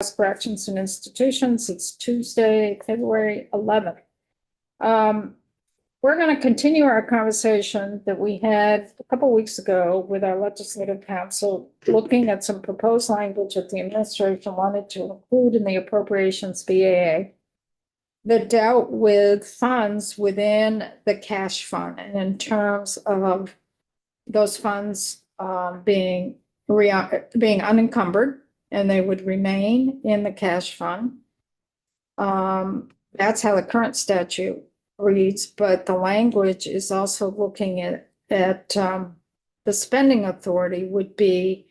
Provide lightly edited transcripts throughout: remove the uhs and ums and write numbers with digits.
Corrections and Institutions. It's Tuesday, February 11th. We're going to continue our conversation that we had a couple weeks ago with our legislative council, looking at some proposed language that the administration wanted to include in the appropriations BAA that dealt with funds within the cash fund, and in terms of those funds being unencumbered, and they would remain in the cash fund. That's how the current statute reads, but the language is also looking at the spending authority would be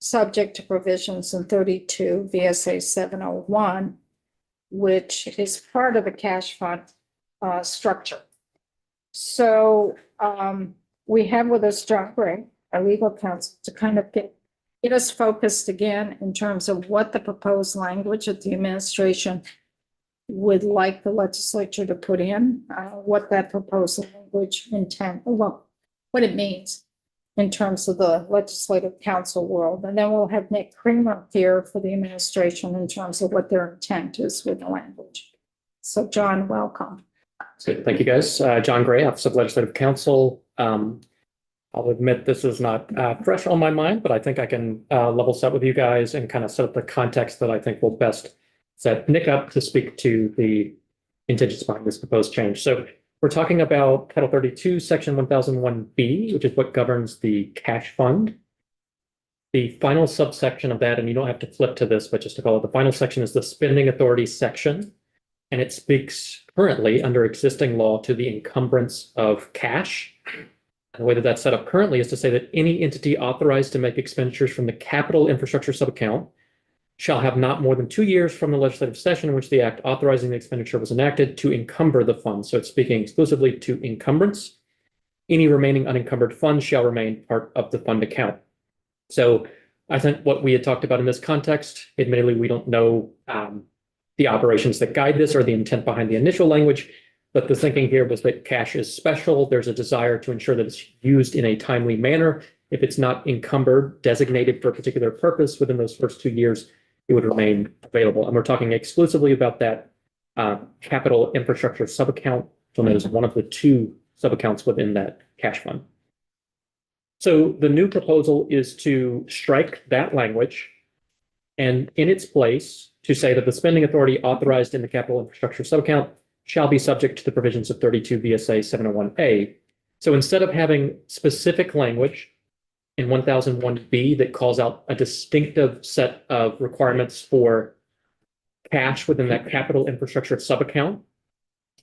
subject to provisions in 32 VSA 701, which is part of the cash fund structure. So we have with us John Gray, our legal counsel, to kind of get us focused again in terms of what the proposed language that the administration would like the legislature to put in, what that proposed language intent, what it means in terms of the legislative council world. And then we'll have Nick Kramer here for the administration in terms of what their intent is with the language. So John, welcome. Good. Thank you, guys. John Gray, Office of Legislative Counsel. I'll admit this is not fresh on my mind, but I think I can level set with you guys and kind of set up the context that I think will best set Nick up to speak to the intentions behind this proposed change. So we're talking about Title 32, Section 1001B, which is what governs the cash fund. The final subsection of that, and you don't have to flip to this, but just to call it, the final section is the spending authority section. And it speaks currently under existing law to the encumbrance of cash. And the way that that's set up currently is to say that any entity authorized to make expenditures from the capital infrastructure subaccount shall have not more than 2 years from the legislative session in which the act authorizing the expenditure was enacted to encumber the fund. So it's speaking exclusively to encumbrance. Any remaining unencumbered funds shall remain part of the fund account. So I think what we had talked about in this context, admittedly, we don't know the operations that guide this or the intent behind the initial language, but the thinking here was that cash is special. There's a desire to ensure that it's used in a timely manner. If it's not encumbered, designated for a particular purpose within those first 2 years, it would remain available. And we're talking exclusively about that capital infrastructure subaccount, so known as one of the two subaccounts within that cash fund. So the new proposal is to strike that language and in its place to say that the spending authority authorized in the capital infrastructure subaccount shall be subject to the provisions of 32 VSA 701A. So instead of having specific language in 1001B that calls out a distinctive set of requirements for cash within that capital infrastructure subaccount,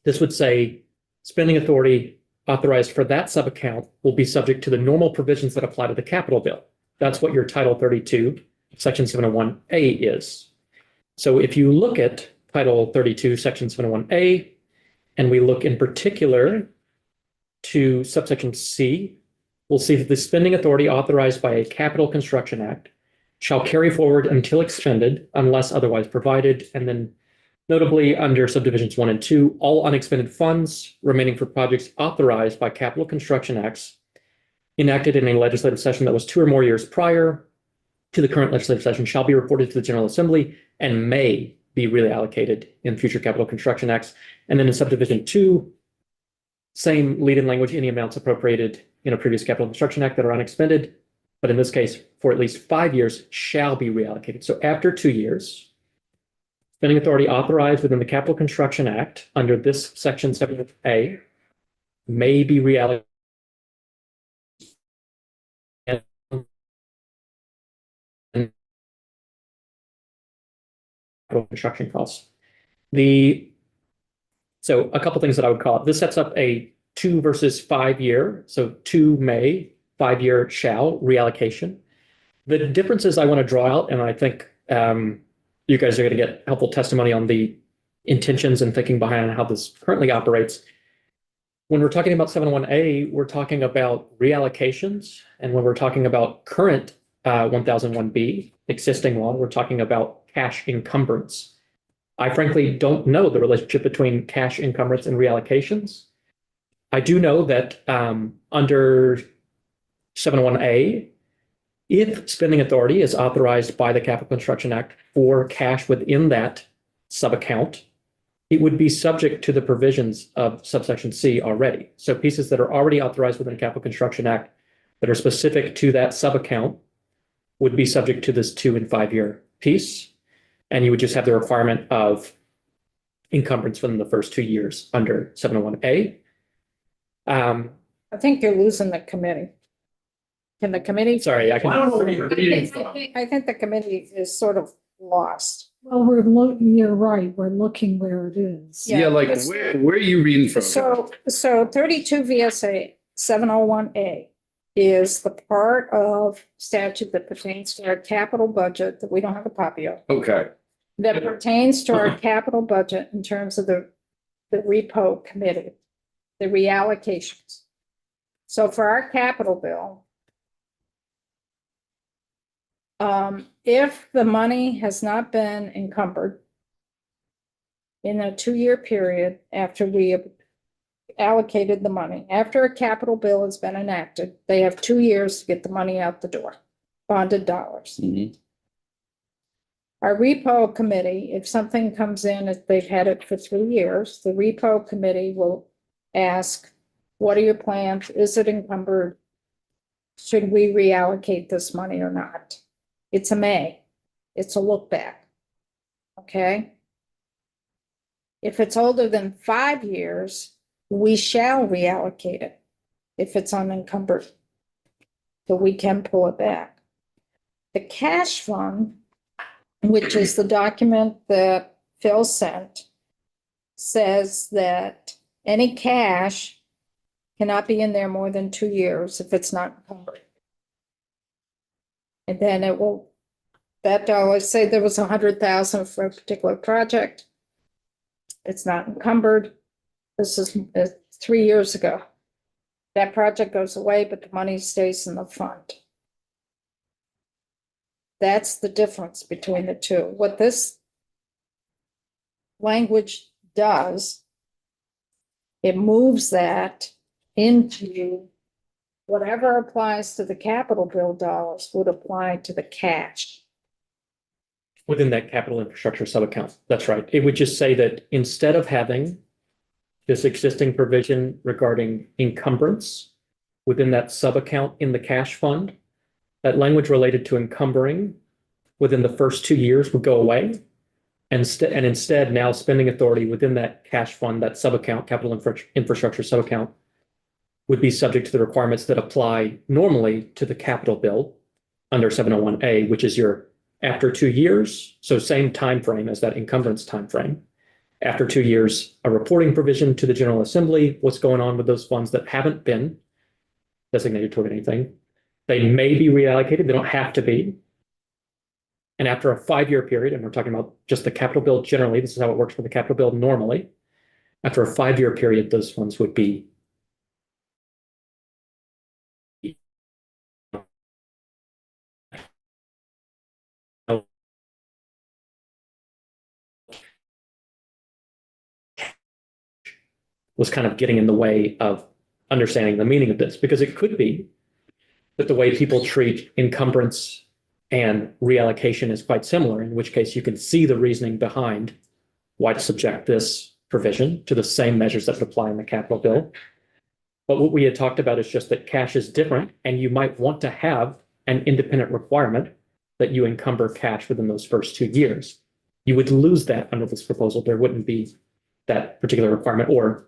this would say spending authority authorized for that subaccount will be subject to the normal provisions that apply to the capital bill. That's what your Title 32, Section 701A is. So if you look at Title 32, Section 701A, and we look in particular to subsection C, we'll see that the spending authority authorized by a capital construction act shall carry forward until expended unless otherwise provided. And then notably under subdivisions 1 and 2, all unexpended funds remaining for projects authorized by capital construction acts enacted in a legislative session that was 2 or more years prior to the current legislative session shall be reported to the General Assembly and may be reallocated in future capital construction acts. And then in subdivision 2, same lead-in language, any amounts appropriated in a previous capital construction act that are unexpended, but in this case, for at least 5 years, shall be reallocated. So after 2 years, spending authority authorized within the Capital Construction Act under this section 7A may be reallocated construction costs. So a couple things that I would call it. This sets up a 2 versus 5 year. So 2 may, 5 year shall reallocation. The differences I want to draw out, and I think you guys are going to get helpful testimony on the intentions and thinking behind how this currently operates. When we're talking about 701A, we're talking about reallocations. And when we're talking about current 1001B, existing law, we're talking about cash encumbrance. I frankly don't know the relationship between cash encumbrance and reallocations. I do know that under 701A, If spending authority is authorized by the Capital Construction Act for cash within that subaccount, it would be subject to the provisions of subsection C already. So pieces that are already authorized within the Capital Construction Act that are specific to that subaccount would be subject to this 2 and 5 year piece. And you would just have the requirement of encumbrance within the first 2 years under 701A. I think you're losing the committee. Can the committee? Sorry, I Well, I don't know where can. you're reading from. I think the committee is sort of lost. Well, we're looking, you're right, we're looking where it is. Yeah, Yeah, like it's- where are you reading from? So 32 VSA 701A is the part of statute that pertains to our capital budget that we don't have a copy of, Okay, that pertains to our capital budget in terms of the repo committee, the reallocations. So for our capital bill, if the money has not been encumbered in a 2-year period after we have allocated the money, after a capital bill has been enacted, they have 2 years to get the money out the door, bonded dollars. mhm, Our repo committee, if something comes in, if they've had it for 3 years, the repo committee will ask, what are your plans? Is it encumbered? Should we reallocate this money or not? It's a may. It's a look back. Okay? If it's older than 5 years, we shall reallocate it if it's unencumbered. So we can pull it back. The cash fund, which is the document that Phil sent, says that any cash cannot be in there more than 2 years if it's not encumbered. And then it will, that dollar, say there was 100,000 for a particular project. It's not encumbered. This is 3 years ago. That project goes away, but the money stays in the fund. That's the difference between the two. What this language does, it moves that into whatever applies to the capital bill dollars would apply to the cash. Within that capital infrastructure subaccount. That's right. It would just say that instead of having this existing provision regarding encumbrance within that subaccount in the cash fund, that language related to encumbering within the first 2 years would go away. And instead now spending authority within that cash fund, that subaccount, capital infrastructure subaccount, would be subject to the requirements that apply normally to the capital bill under 701A, which is your after 2 years, so same time frame as that encumbrance time frame. After 2 years, a reporting provision to the General Assembly, what's going on with those funds that haven't been designated toward anything. They may be reallocated, they don't have to be. And after a 5-year period, and we're talking about just the capital bill generally, this is how it works for the capital bill normally. After a 5-year period, those funds would be was kind of getting in the way of understanding the meaning of this, because it could be that the way people treat encumbrance and reallocation is quite similar, in which case you can see the reasoning behind why to subject this provision to the same measures that would apply in the capital bill. But what we had talked about is just that cash is different, and you might want to have an independent requirement that you encumber cash within those first 2 years. You would lose that under this proposal. There wouldn't be that particular requirement, or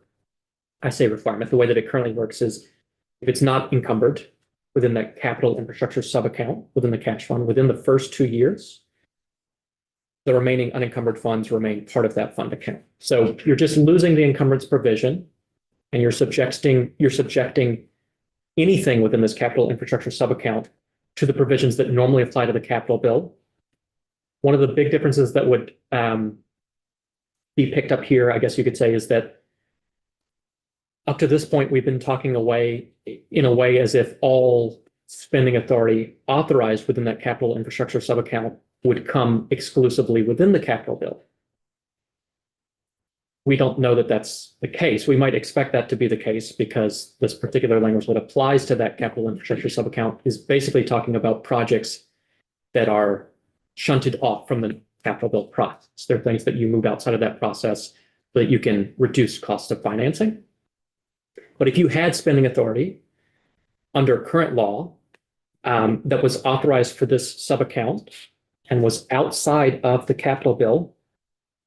I say requirement, the way that it currently works is if it's not encumbered within that capital infrastructure subaccount, within the cash fund, within the first 2 years, the remaining unencumbered funds remain part of that fund account. So you're just losing the encumbrance provision, and you're subjecting anything within this capital infrastructure subaccount to the provisions that normally apply to the capital bill. One of the big differences that would be picked up here, I guess you could say, is that up to this point, we've been talking in a way as if all spending authority authorized within that capital infrastructure subaccount would come exclusively within the capital bill. we don't know that that's the case. We might expect that to be the case because this particular language that applies to that capital infrastructure subaccount is basically talking about projects that are shunted off from the capital bill process. They're things that you move outside of that process so that you can reduce cost of financing. But if you had spending authority under current law that was authorized for this subaccount and was outside of the capital bill,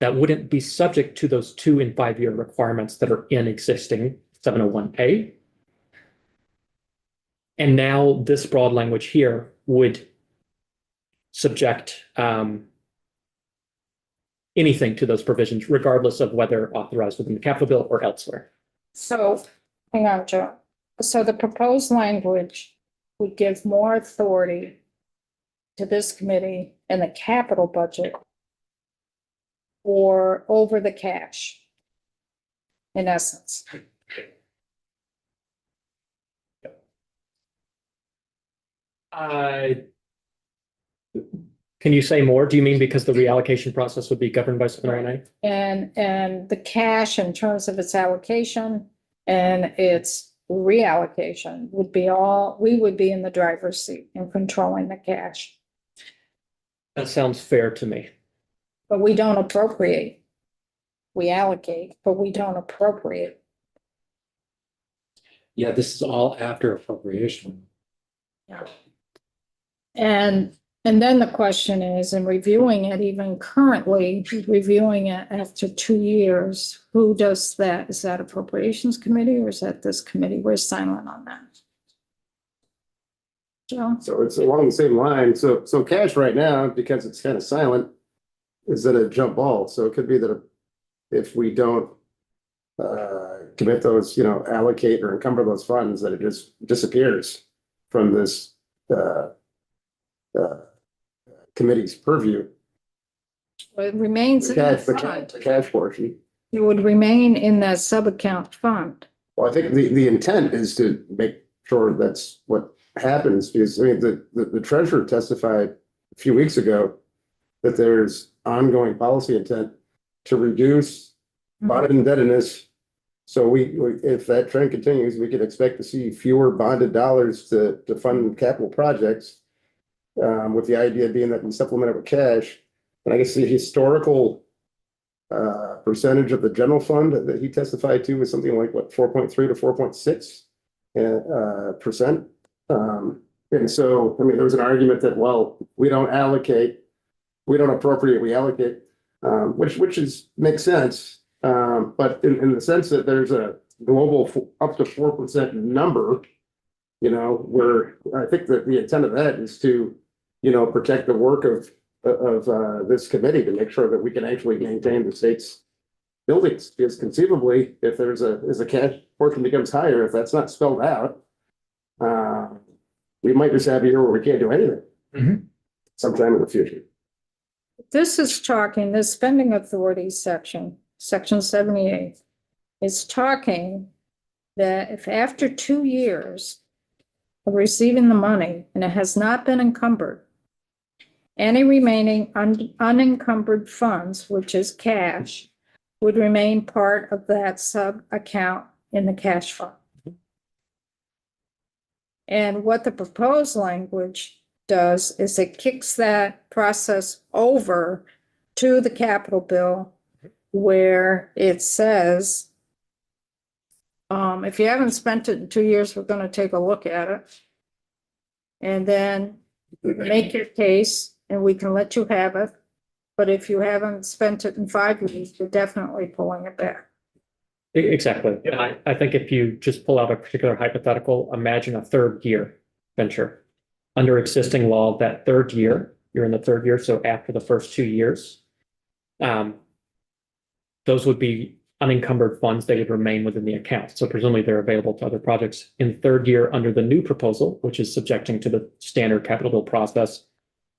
that wouldn't be subject to those 2 and 5 year requirements that are in existing 701A. And now this broad language here would subject anything to those provisions, regardless of whether authorized within the capital bill or elsewhere. So, hang on, Joe. So the proposed language would give more authority to this committee and the capital budget or over the cash, in essence. Can you say more? Do you mean because the reallocation process would be governed by 709A? And the cash in terms of its allocation and its reallocation would be we would be in the driver's seat in controlling the cash. That sounds fair to me. But we don't appropriate. We allocate, but we don't appropriate. Yeah, this is all after appropriation. And then the question is, in reviewing it, even currently reviewing it after 2 years, who does that? Is that Appropriations Committee or is that this committee? We're silent on that. Joe? So it's along the same line. So cash right now, because it's kind of silent, is at a jump ball. So it could be that if we don't commit those, allocate or encumber those funds, that it just disappears from this committee's purview. It remains in the The fund. cash portion. It would remain in that sub-account fund. Well, I think the intent is to make sure that's what happens, because I mean, the treasurer testified a few weeks ago that there's ongoing policy intent to reduce bonded indebtedness. So if that trend continues, we can expect to see fewer bonded dollars to fund capital projects. With the idea being that we supplement it with cash. And I guess the historical percentage of the general fund that he testified to was something like 4.3 to 4.6%. And so, I mean, there was an argument that, well, we don't allocate, we don't appropriate, we allocate, which makes sense. But in the sense that there's a global up to 4% number, where I think that the intent of that is to, protect the work of this committee to make sure that we can actually maintain the state's buildings. Because conceivably, if there's as the cash portion becomes higher, if that's not spelled out, we might just have a year where we can't do anything sometime in the future. This is talking, the spending authority section 78, is talking that if after 2 years of receiving the money and it has not been encumbered, any remaining unencumbered funds, which is cash, would remain part of that sub-account in the cash fund. And what the proposed language does is it kicks that process over to the capital bill where it says, if you haven't spent it in 2 years, we're going to take a look at it. And then make your case and we can let you have it. But if you haven't spent it in 5 years, you're definitely pulling it back. Exactly. And I think if you just pull out a particular hypothetical, imagine a 3rd year venture. Under existing law, that 3rd year, you're in the 3rd year, so after the first 2 years, those would be unencumbered funds. They would remain within the account. So presumably they're available to other projects. In 3rd year, under the new proposal, which is subjecting to the standard capital bill process,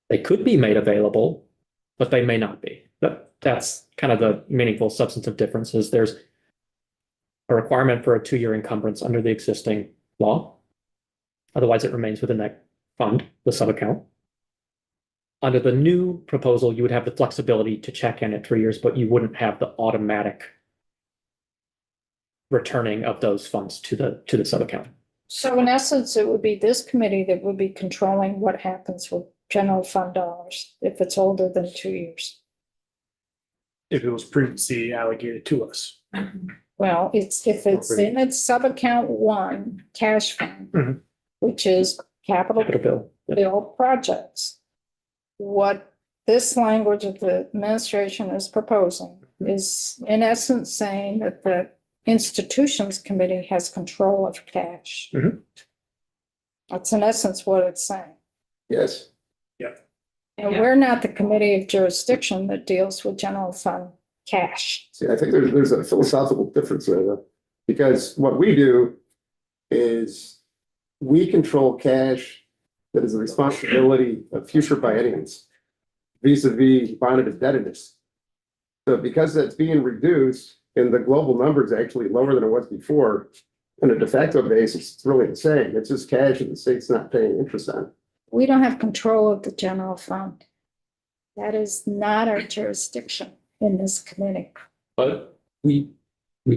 they could be made available, but they may not be. That's kind of the meaningful substantive differences. There's a requirement for a 2-year encumbrance under the existing law. Otherwise, it remains within that fund, the sub-account. Under the new proposal, you would have the flexibility to check in at 3 years, but you wouldn't have the automatic returning of those funds to the sub-account. So in essence, it would be this committee that would be controlling what happens with general fund dollars if it's older than 2 years. If it was previously allocated to us. Well, if it's in its sub-account one, cash fund, Mhm. which is capital Capital bill. Yep. bill projects. What this language of the administration is proposing is in essence saying that the institutions committee has control of cash. Mhm. That's in essence what it's saying. Yes. And we're not the committee of jurisdiction that deals with general fund cash. See, I think there's a philosophical difference there, though, because what we do is we control cash that is the responsibility of future bienniums vis-a-vis bonded indebtedness. So because that's being reduced and the global number is actually lower than it was before, on a de facto basis, it's really the same. It's just cash and the state's not paying interest on. We don't have control of the general fund. That is not our jurisdiction in this committee. But we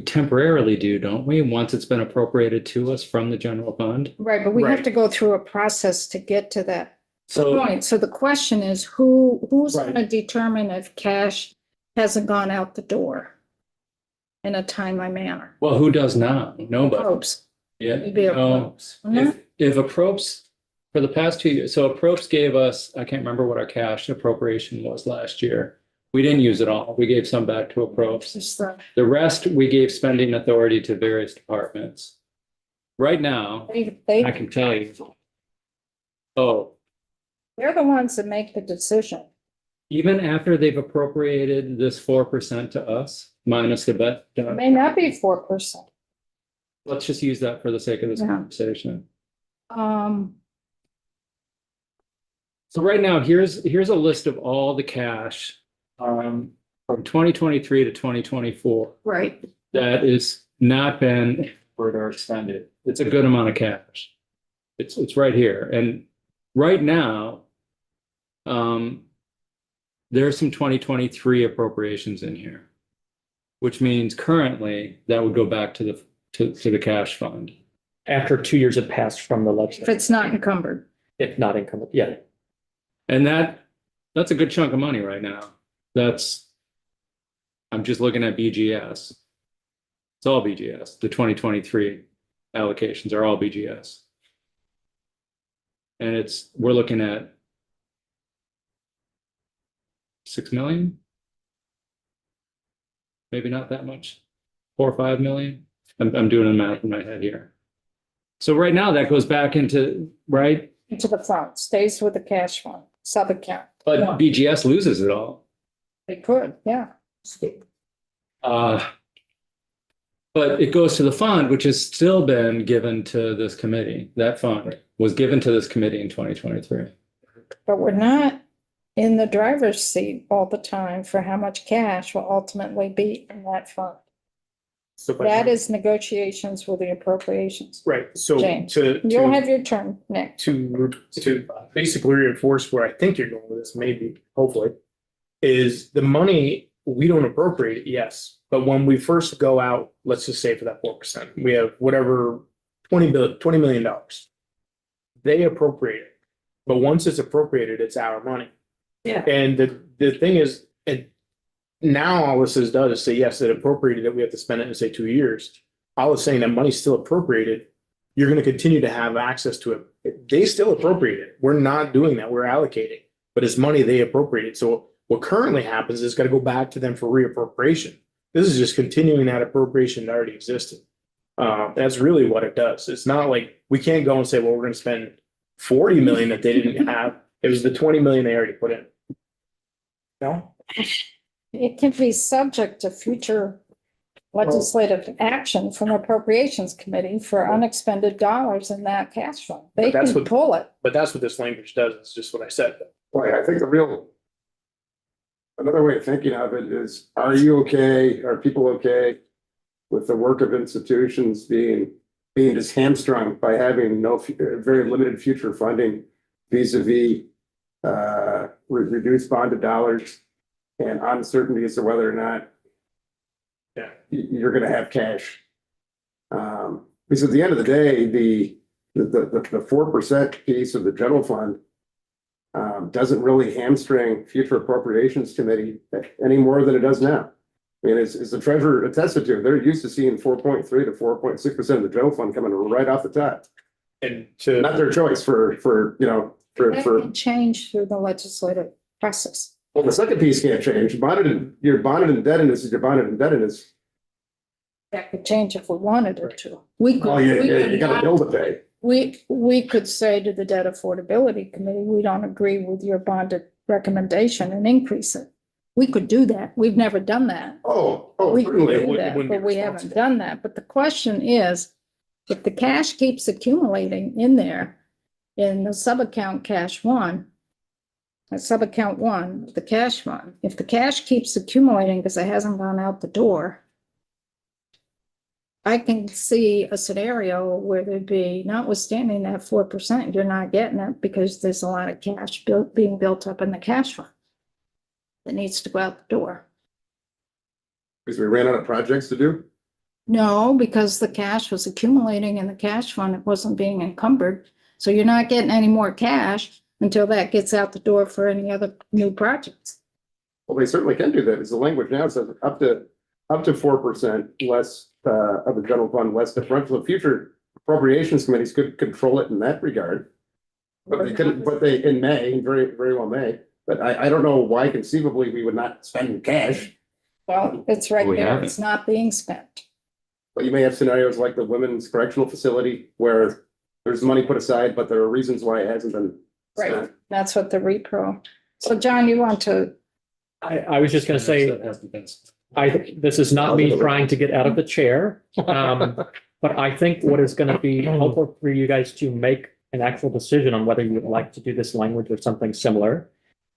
temporarily do, don't we? Once it's been appropriated to us from the general fund. Right, but we have Right. to go through a process to get to that So point. So the question is, who's Right. gonna determine if cash hasn't gone out the door in a timely manner? well, who does now? Nobody. Probes. Yeah. It'd be a No. probes. No? If a probes for the past 2 years, so a probes gave us, I can't remember what our cash appropriation was last year. We didn't use it all. We gave some back to a probes. Just the- The rest, we gave spending authority to various departments. Right now, I They, can tell you. Oh, they're the ones that make the decision. even after they've appropriated this 4% to us, minus the bet, It may not be 4%. let's just use that for the sake of this Yeah. conversation. Um, So right now, here's a list of all the cash from 2023 to 2024 right. that is not been or expended. It's a good amount of cash. It's right here. And right now, there's some 2023 appropriations in here, which means currently that would go back to the cash fund. After 2 years have passed from the If legislature, it's not encumbered. if not incumbent, yeah. And that's a good chunk of money right now. I'm just looking at BGS. It's all BGS. The 2023 allocations are all BGS. And we're looking at 6 million. Maybe not that much. 4 or 5 million. I'm doing the math in my head here. So right now that goes back into, right? Into the fund, stays with the cash fund, sub-account. But Yeah. BGS loses it all. They could, yeah. But it goes to the fund, which has still been given to this committee. That fund was given to this committee in 2023. But we're not in the driver's seat all the time for how much cash will ultimately be in that fund. So, but- That is negotiations with the appropriations. Right, so James, to. You'll have your turn next. to basically reinforce where I think you're going with this, maybe, hopefully, is the money, we don't appropriate it, yes. But when we first go out, let's just say for that 4%, we have whatever, $20 million. They appropriate it. But once it's appropriated, it's our money. Yeah. And the thing is, and now all this does is say, yes, it appropriated it, we have to spend it in, say, 2 years. All it's saying that money's still appropriated, you're gonna continue to have access to it. They still appropriate it. We're not doing that. We're allocating, but it's money they appropriated. So what currently happens is it's gotta go back to them for reappropriation. This is just continuing that appropriation that already existed. That's really what it does. It's not like we can't go and say, well, we're gonna spend 40 million that they didn't have. It was the 20 million they already put in. No? It can be subject to future legislative action from appropriations committee for unexpended dollars in that cash fund. They But that's can what- pull it. But that's what this language does. It's just what I said. Boy, I think another way of thinking of it is, are you okay, are people okay with the work of institutions being just hamstrung by having very limited future funding vis-a-vis reduced bonded dollars and uncertainty as to whether or not Yeah. you're gonna have cash Because at the end of the day, the 4% piece of the general fund doesn't really hamstring future appropriations committee any more than it does now. I mean, as the treasurer attested to, they're used to seeing 4.3 to 4.6% of the general fund coming right off the top. And to, Not their choice for That can change through the legislative process. well, the second piece can't change. Your bonded indebtedness is your bonded indebtedness. That could change if we wanted it to. We could, Oh, you got a bill to pay. we could say to the Debt Affordability Committee, we don't agree with your bonded recommendation and increase it. We could do that. We've never done that. Oh, We could certainly. It do wouldn't- that, it wouldn't be but we haven't responsible. done that. But the question is, if the cash keeps accumulating in there, in the sub-account cash one, sub-account one, the cash fund, if the cash keeps accumulating because it hasn't gone out the door, I can see a scenario where there'd be, notwithstanding that 4%, you're not getting it because there's a lot of cash being built up in the cash fund that needs to go out the door. Because we ran out of projects to do. No, because the cash was accumulating in the cash fund, it wasn't being encumbered. So you're not getting any more cash until that gets out the door for any other new projects. Well, they certainly can do that. It's the language now says up to 4% less of the general fund, less differential. Future appropriations committees could control it in that regard. But they couldn't, but they, in May, very, very well may, but I don't know why conceivably we would not spend cash. Well, it's right We there, haven't. it's not being spent. But you may have scenarios like the women's correctional facility where there's money put aside, but there are reasons why it hasn't been Right, spent. that's what the repro. So John, you want to, I was just gonna say, this is not me trying to get out of the chair. But I think what is gonna be helpful for you guys to make an actual decision on whether you would like to do this language or something similar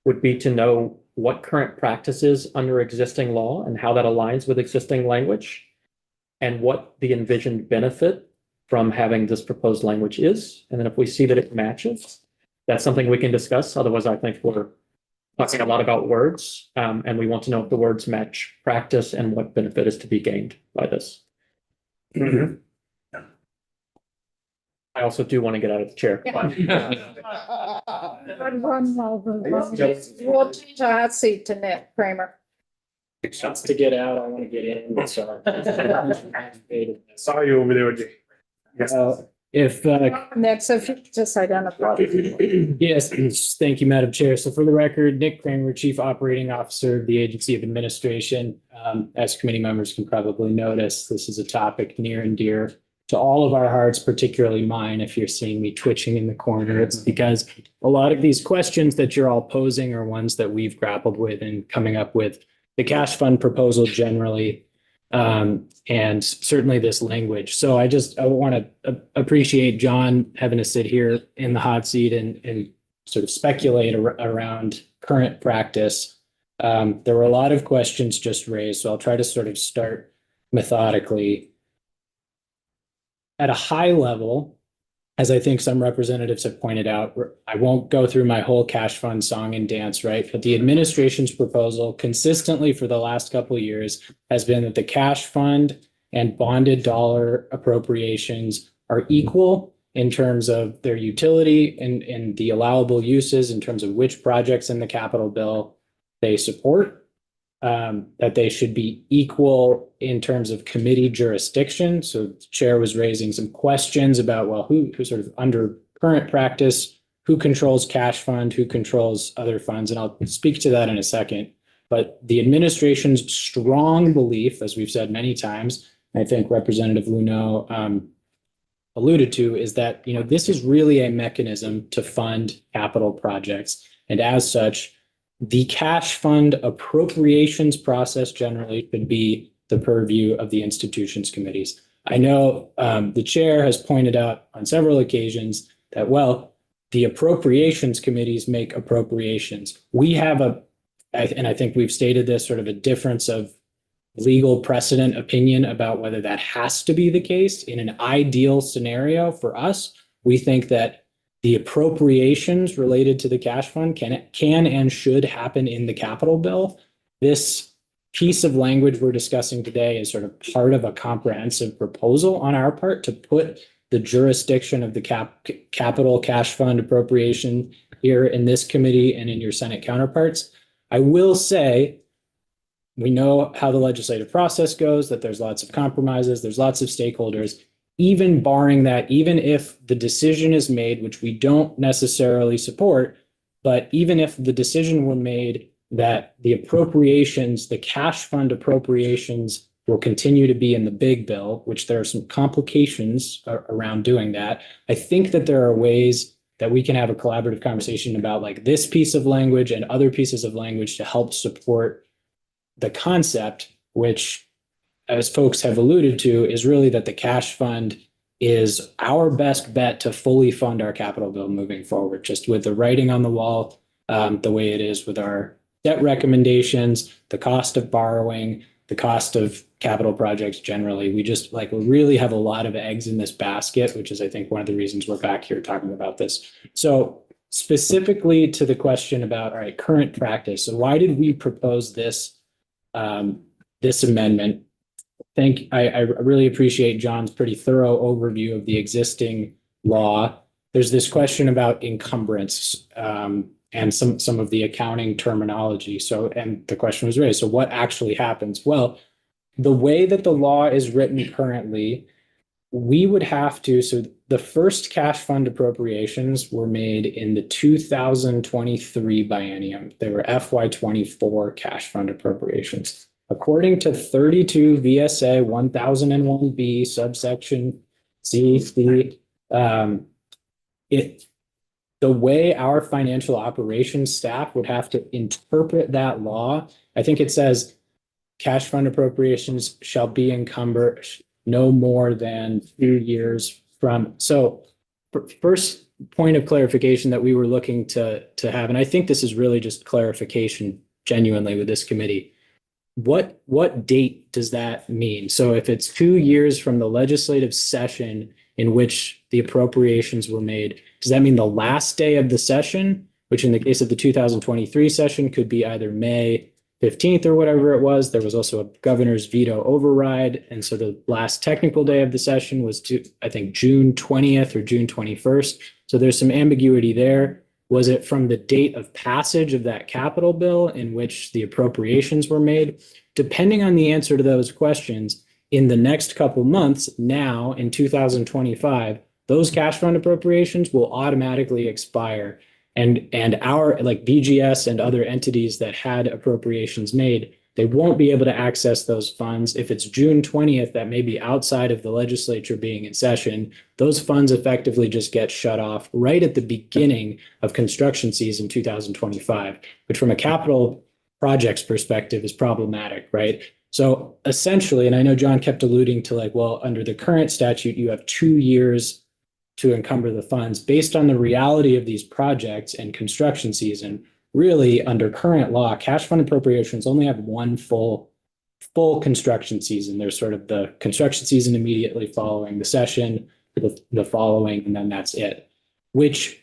would be to know what current practice is under existing law and how that aligns with existing language, and what the envisioned benefit from having this proposed language is. And then if we see that it matches, that's something we can discuss. Otherwise, I think we're talking a lot about words, and we want to know if the words match practice and what benefit is to be gained by this. I also do want to get out of the chair. we'll change our hot seat to Nick Kramer. Shots to get out, I want to get in, so. saw you over there with you. If, Nick, so if you could just identify. yes, thank you, Madam Chair. So for the record, Nick Kramer, Chief Operating Officer of the Agency of Administration. As committee members can probably notice, this is a topic near and dear to all of our hearts, particularly mine. If you're seeing me twitching in the corner, it's because a lot of these questions that you're all posing are ones that we've grappled with and coming up with the cash fund proposal generally, and certainly this language. So I want to appreciate John having to sit here in the hot seat and sort of speculate around current practice. There were a lot of questions just raised, so I'll try to sort of start methodically. At a high level, as I think some representatives have pointed out, I won't go through my whole cash fund song and dance, right? But the administration's proposal consistently for the last couple of years has been that the cash fund and bonded dollar appropriations are equal in terms of their utility and the allowable uses in terms of which projects in the capital bill they support. That they should be equal in terms of committee jurisdiction. So the chair was raising some questions about, well, who sort of under current practice, who controls cash fund, who controls other funds, and I'll speak to that in a second. But the administration's strong belief, as we've said many times, I think Representative Luneau alluded to, is that, this is really a mechanism to fund capital projects. And as such, the cash fund appropriations process generally should be the purview of the institutions committees. I know the chair has pointed out on several occasions that, well, the appropriations committees make appropriations. We have and I think we've stated this, sort of a difference of legal precedent opinion about whether that has to be the case. In an ideal scenario for us, we think that the appropriations related to the cash fund can and should happen in the capital bill. This piece of language we're discussing today is sort of part of a comprehensive proposal on our part to put the jurisdiction of the capital cash fund appropriation here in this committee and in your Senate counterparts. I will say, we know how the legislative process goes, that there's lots of compromises, there's lots of stakeholders. Even barring that, even if the decision is made, which we don't necessarily support, but even if the decision were made that the appropriations, the cash fund appropriations will continue to be in the big bill, which there are some complications around doing that. I think that there are ways that we can have a collaborative conversation about like this piece of language and other pieces of language to help support the concept, which, as folks have alluded to, is really that the cash fund is our best bet to fully fund our capital bill moving forward, just with the writing on the wall, the way it is with our debt recommendations, the cost of borrowing, the cost of capital projects generally. We just we really have a lot of eggs in this basket, which is, I think, one of the reasons we're back here talking about this. So specifically to the question about, all right, current practice. So why did we propose this, this amendment? I really appreciate John's pretty thorough overview of the existing law. There's this question about encumbrance, and some of the accounting terminology. So, and the question was raised, so what actually happens? Well, the way that the law is written currently, we would have to, so the first cash fund appropriations were made in the 2023 biennium. They were FY24 cash fund appropriations. According to 32 VSA 1001B subsection C, the way our financial operations staff would have to interpret that law, I think it says cash fund appropriations shall be encumbered no more than 2 years from. So first point of clarification that we were looking to have, and I think this is really just clarification genuinely with this committee. What date does that mean? So if it's 2 years from the legislative session in which the appropriations were made, does that mean the last day of the session, which in the case of the 2023 session could be either May 15th or whatever it was? There was also a governor's veto override. And so the last technical day of the session was I think June 20th or June 21st. So there's some ambiguity there. Was it from the date of passage of that capital bill in which the appropriations were made? Depending on the answer to those questions, in the next couple months, now in 2025, those cash fund appropriations will automatically expire. And our, like BGS and other entities that had appropriations made, they won't be able to access those funds. If it's June 20th, that may be outside of the legislature being in session, those funds effectively just get shut off right at the beginning of construction season 2025, which from a capital projects perspective is problematic, right? So essentially, and I know John kept alluding to like, well, under the current statute, you have 2 years to encumber the funds. Based on the reality of these projects and construction season, really under current law, cash fund appropriations only have one full construction season. There's sort of the construction season immediately following the session, the following, and then that's it, which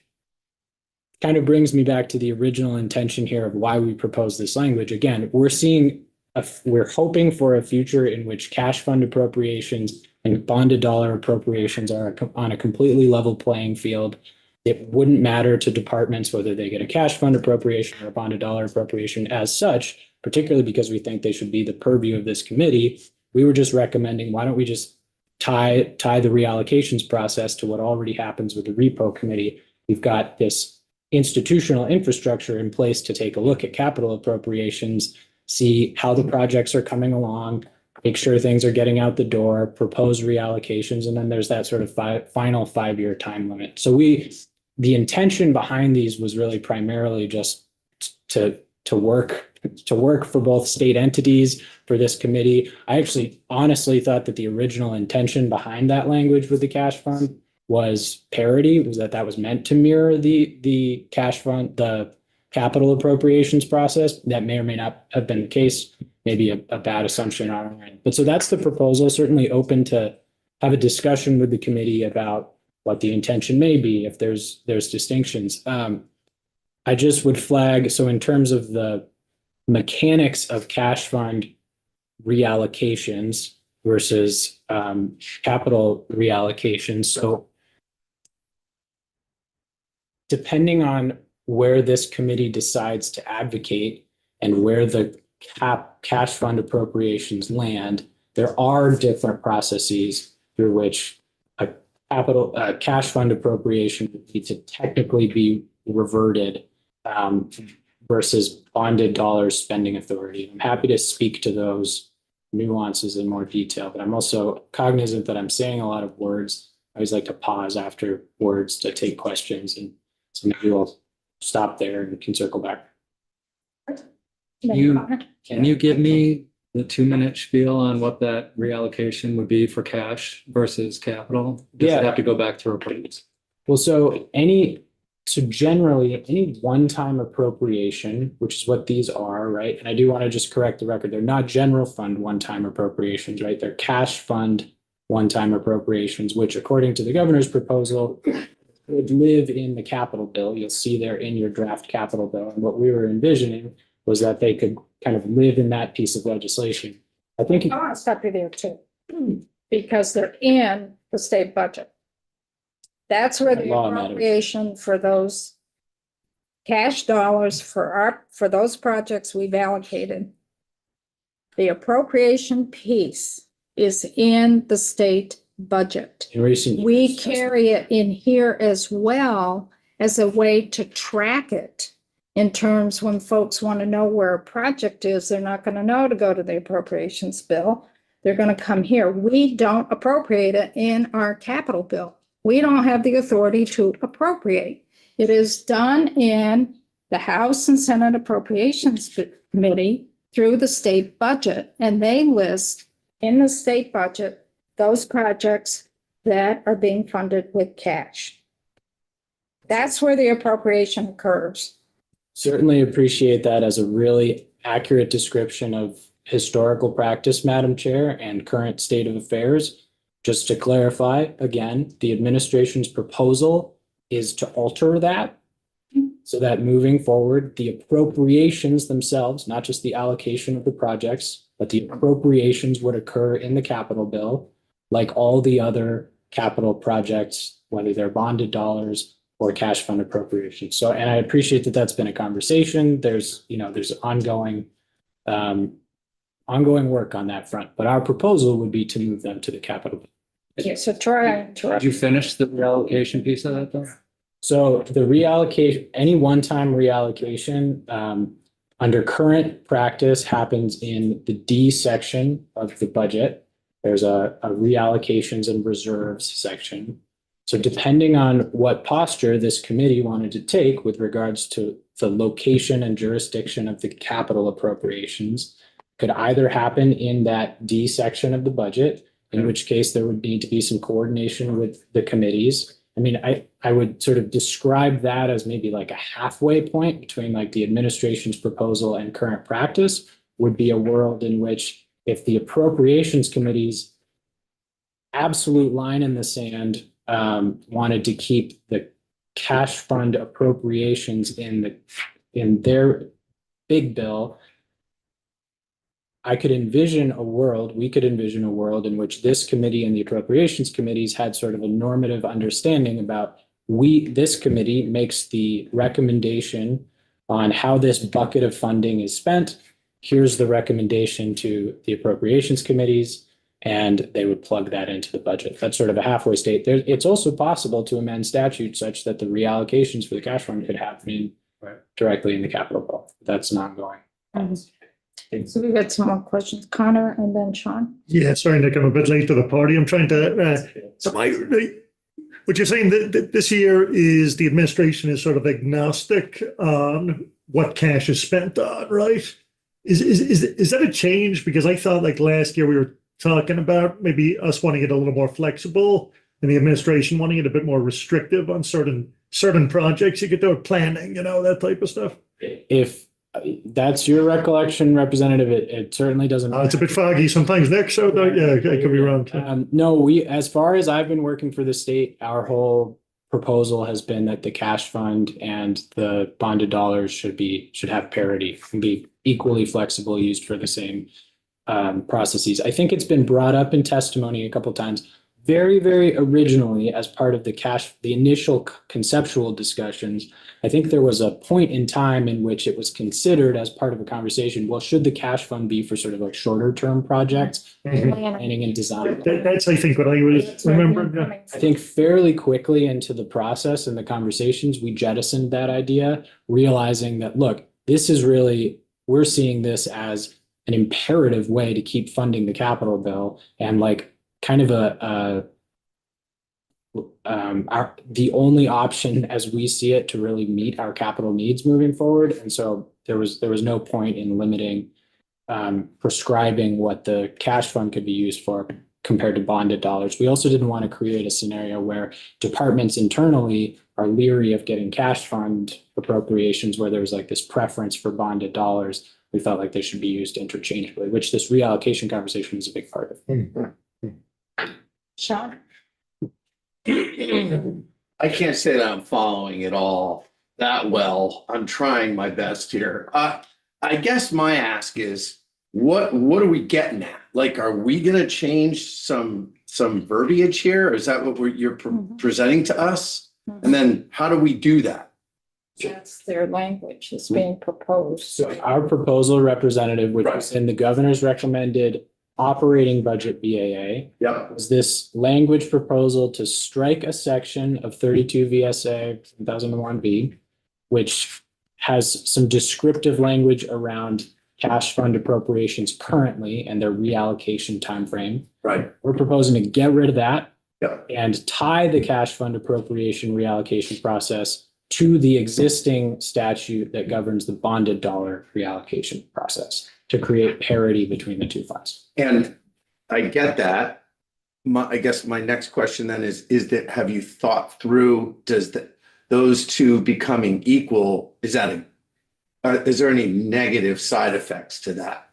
kind of brings me back to the original intention here of why we propose this language. Again, we're hoping for a future in which cash fund appropriations and bonded dollar appropriations are on a completely level playing field. It wouldn't matter to departments whether they get a cash fund appropriation or a bonded dollar appropriation as such, particularly because we think they should be the purview of this committee. We were just recommending, why don't we just tie the reallocations process to what already happens with the repo committee? We've got this institutional infrastructure in place to take a look at capital appropriations, see how the projects are coming along, make sure things are getting out the door, propose reallocations, and then there's that sort of final 5-year time limit. So the intention behind these was really primarily just to work for both state entities, for this committee. I actually honestly thought that the original intention behind that language with the cash fund was parity, was that was meant to mirror the cash fund, the capital appropriations process. That may or may not have been the case, maybe a bad assumption on our end. But so that's the proposal, certainly open to have a discussion with the committee about what the intention may be, if there's distinctions. I just would flag, so in terms of the mechanics of cash fund reallocations versus capital reallocations. So depending on where this committee decides to advocate and where the cash fund appropriations land, there are different processes through which a cash fund appropriation would need to technically be reverted versus bonded dollars spending authority. I'm happy to speak to those nuances in more detail, but I'm also cognizant that I'm saying a lot of words. I always like to pause after words to take questions, and so maybe we'll stop there and can circle back. Can you give me the 2-minute spiel on what that reallocation would be for cash versus capital? Does Yeah. it have to go back to reports? Well, generally, any one-time appropriation, which is what these are, right? And I do want to just correct the record. They're not general fund one-time appropriations, right? They're cash fund one-time appropriations, which according to the governor's proposal would live in the capital bill. You'll see there in your draft capital bill. And what we were envisioning was that they could kind of live in that piece of legislation. I think. I want to stop you there too, because they're in the state budget. That's where the Law matters. appropriation for those cash dollars for those projects we've allocated. The appropriation piece is in the state budget. In recent years. We carry it in here as well as a way to track it. In terms, when folks want to know where a project is, they're not going to know to go to the appropriations bill. They're going to come here. We don't appropriate it in our capital bill. We don't have the authority to appropriate. It is done in the House and Senate Appropriations Committee through the state budget, and they list in the state budget those projects that are being funded with cash. That's where the appropriation occurs. Certainly appreciate that as a really accurate description of historical practice, Madam Chair, and current state of affairs. Just to clarify, again, the administration's proposal is to alter that so that moving forward, the appropriations themselves, not just the allocation of the projects, but the appropriations would occur in the capital bill, like all the other capital projects, whether they're bonded dollars or cash fund appropriations. So, and I appreciate that that's been a conversation. There's ongoing work on that front, but our proposal would be to move them to the capital. Okay, so try. Did you finish the reallocation piece of that though? So the reallocation, any one-time reallocation, under current practice happens in the D section of the budget. There's a reallocations and reserves section. So depending on what posture this committee wanted to take with regards to the location and jurisdiction of the capital appropriations, could either happen in that D section of the budget, in which case there would need to be some coordination with the committees. I mean, I would sort of describe that as maybe like a halfway point between like the administration's proposal and current practice would be a world in which if the appropriations committee's absolute line in the sand wanted to keep the cash fund appropriations in their big bill, we could envision a world in which this committee and the appropriations committees had sort of a normative understanding about this committee makes the recommendation on how this bucket of funding is spent. Here's the recommendation to the appropriations committees, and they would plug that into the budget. That's sort of a halfway state. It's also possible to amend statute such that the reallocations for the cash fund could happen directly in the capital bill. That's an ongoing. So we've got some more questions. Connor and then Sean. Yeah, sorry, Nick, I'm a bit late to the party. I'm trying to, what you're saying that this year is the administration is sort of agnostic on what cash is spent on, right? Is that a change? Because I thought like last year we were talking about maybe us wanting it a little more flexible and the administration wanting it a bit more restrictive on certain projects. You could do planning, that type of stuff. If that's your recollection, Representative, it certainly doesn't. It's a bit foggy sometimes, Nick, so yeah, I could be wrong. No, as far as I've been working for the state, our whole proposal has been that the cash fund and the bonded dollars should have parity and be equally flexible, used for the same processes. I think it's been brought up in testimony a couple times, very, very originally as part of the initial conceptual discussions. I think there was a point in time in which it was considered as part of a conversation. Well, should the cash fund be for sort of like shorter term projects, planning and design? That's, I think, what I was remembering. Yeah. I think fairly quickly into the process and the conversations, we jettisoned that idea, realizing that, look, this is really, we're seeing this as an imperative way to keep funding the capital bill, and like kind of the only option as we see it to really meet our capital needs moving forward. And so there was no point in limiting, prescribing what the cash fund could be used for compared to bonded dollars. We also didn't want to create a scenario where departments internally are leery of getting cash fund appropriations where there's like this preference for bonded dollars. We felt like they should be used interchangeably, which this reallocation conversation is a big part of. Sean? I can't say that I'm following it all that well. I'm trying my best here. I guess my ask is, what are we getting at? Like, are we gonna change some verbiage here? Is that what you're presenting to us? And then how do we do that? That's their language is being proposed. So our proposal representative, which was in the governor's recommended operating budget BAA, Yep. was this language proposal to strike a section of 32 VSA 1001B, which has some descriptive language around cash fund appropriations currently and their reallocation timeframe. Right. We're proposing to get rid of that Yep. and tie the cash fund appropriation reallocation process to the existing statute that governs the bonded dollar reallocation process to create parity between the two funds. And I get that. I guess my next question then is that, have you thought through, those two becoming equal, is there any negative side effects to that?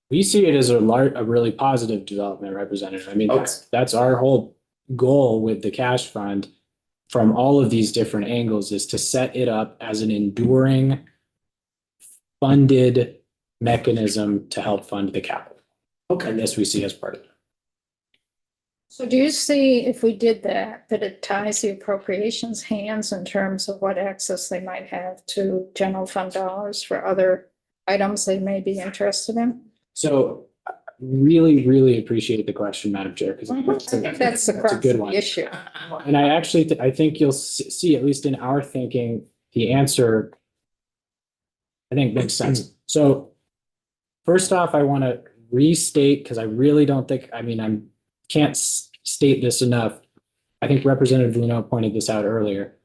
We see it as a really positive development, Representative. I mean, Okay. that's our whole goal with the cash fund from all of these different angles, is to set it up as an enduring funded mechanism to help fund the capital. Okay. And this we see as part of it. So do you see, if we did that it ties the appropriations hands in terms of what access they might have to general fund dollars for other items they may be interested in? So really, really appreciate the question, Madam Chair, because I think that's the a crux good of one. the issue. And I actually, I think you'll see, at least in our thinking, the answer, I think, makes sense. So first off, I want to restate, because I really don't think, I mean, I can't state this enough. I think Representative Luneau pointed this out earlier.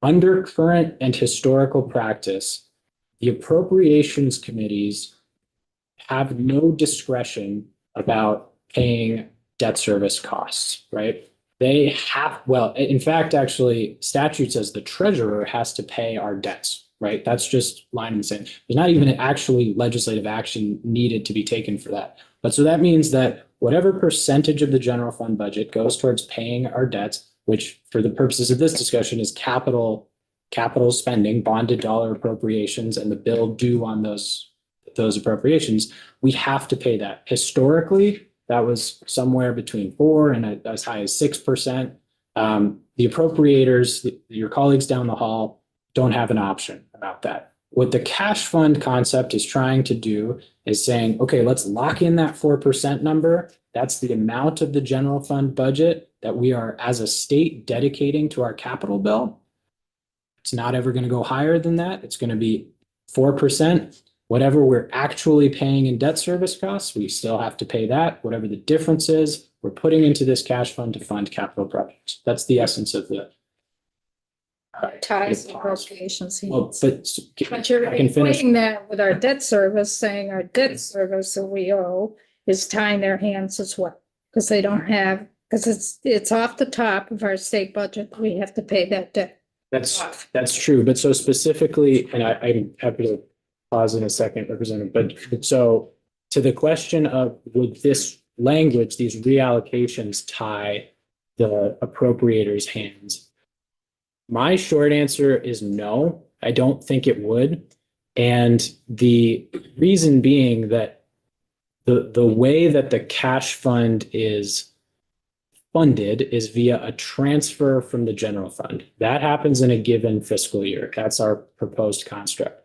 Under current and historical practice, the appropriations committees have no discretion about paying debt service costs, right? They have, well, in fact, actually, statute says the treasurer has to pay our debts, right? That's just line in the sand. There's not even actually legislative action needed to be taken for that. But so that means that whatever percentage of the general fund budget goes towards paying our debts, which for the purposes of this discussion is capital spending, bonded dollar appropriations, and the bill due on those appropriations, we have to pay that. Historically, that was somewhere between 4% and as high as 6%. The appropriators, your colleagues down the hall, don't have an option about that. What the cash fund concept is trying to do is saying, okay, let's lock in that 4% number. That's the amount of the general fund budget that we are, as a state, dedicating to our capital bill. It's not ever going to go higher than that. It's going to be 4%. Whatever we're actually paying in debt service costs, we still have to pay that. Whatever the difference is, we're putting into this cash fund to fund capital projects. That's the essence of the. Ties the appropriations Well, hands. but You're I can finish. equating that with our debt service, saying our debt service that we owe is tying their hands as well. Because they don't have, because it's off the top of our state budget, we have to pay that debt. That's true. But so specifically, and I'm happy to pause in a second, Representative, but so to the question of would this language, these reallocations tie the appropriators' hands? My short answer is no, I don't think it would. And the reason being that the way that the cash fund is funded is via a transfer from the general fund. That happens in a given fiscal year. That's our proposed construct.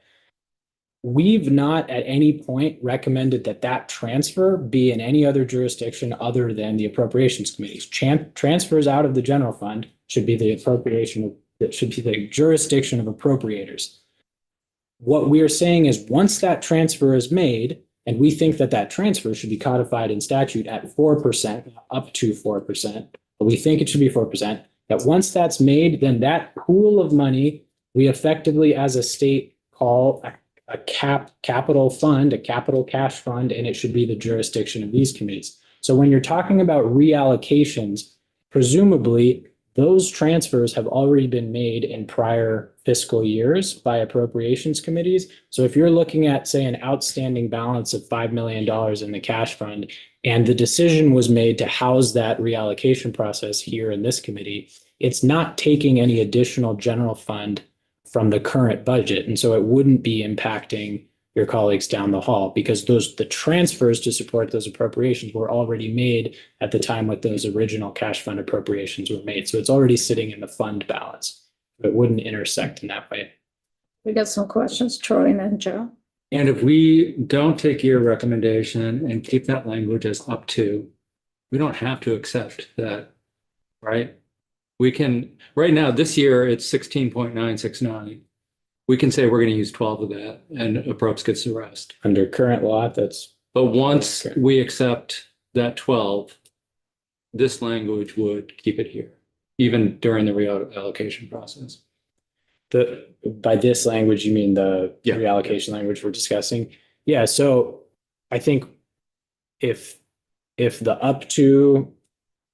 We've not at any point recommended that that transfer be in any other jurisdiction other than the appropriations committees. Transfers out of the general fund should be the that should be the jurisdiction of appropriators. What we are saying is once that transfer is made, and we think that that transfer should be codified in statute at 4%, up to 4%, but we think it should be 4%, that once that's made, then that pool of money, we effectively as a state call a capital fund, a capital cash fund, and it should be the jurisdiction of these committees. So when you're talking about reallocations, presumably those transfers have already been made in prior fiscal years by appropriations committees. So if you're looking at, say, an outstanding balance of $5 million in the cash fund, and the decision was made to house that reallocation process here in this committee, it's not taking any additional general fund from the current budget. And so it wouldn't be impacting your colleagues down the hall because the transfers to support those appropriations were already made at the time with those original cash fund appropriations were made. So it's already sitting in the fund balance. It wouldn't intersect in that way. We got some questions, Troy and then Joe. And if we don't take your recommendation and keep that language as up to, we don't have to accept that, right? We can, right now, this year, it's 16.969. We can say we're going to use 12 of that and approps gets the rest. Under current law, that's. But once Okay. we accept that 12, this language would keep it here, even during the reallocation process. By this language, you mean the Yeah. reallocation language we're discussing? Yeah, so I think if the up to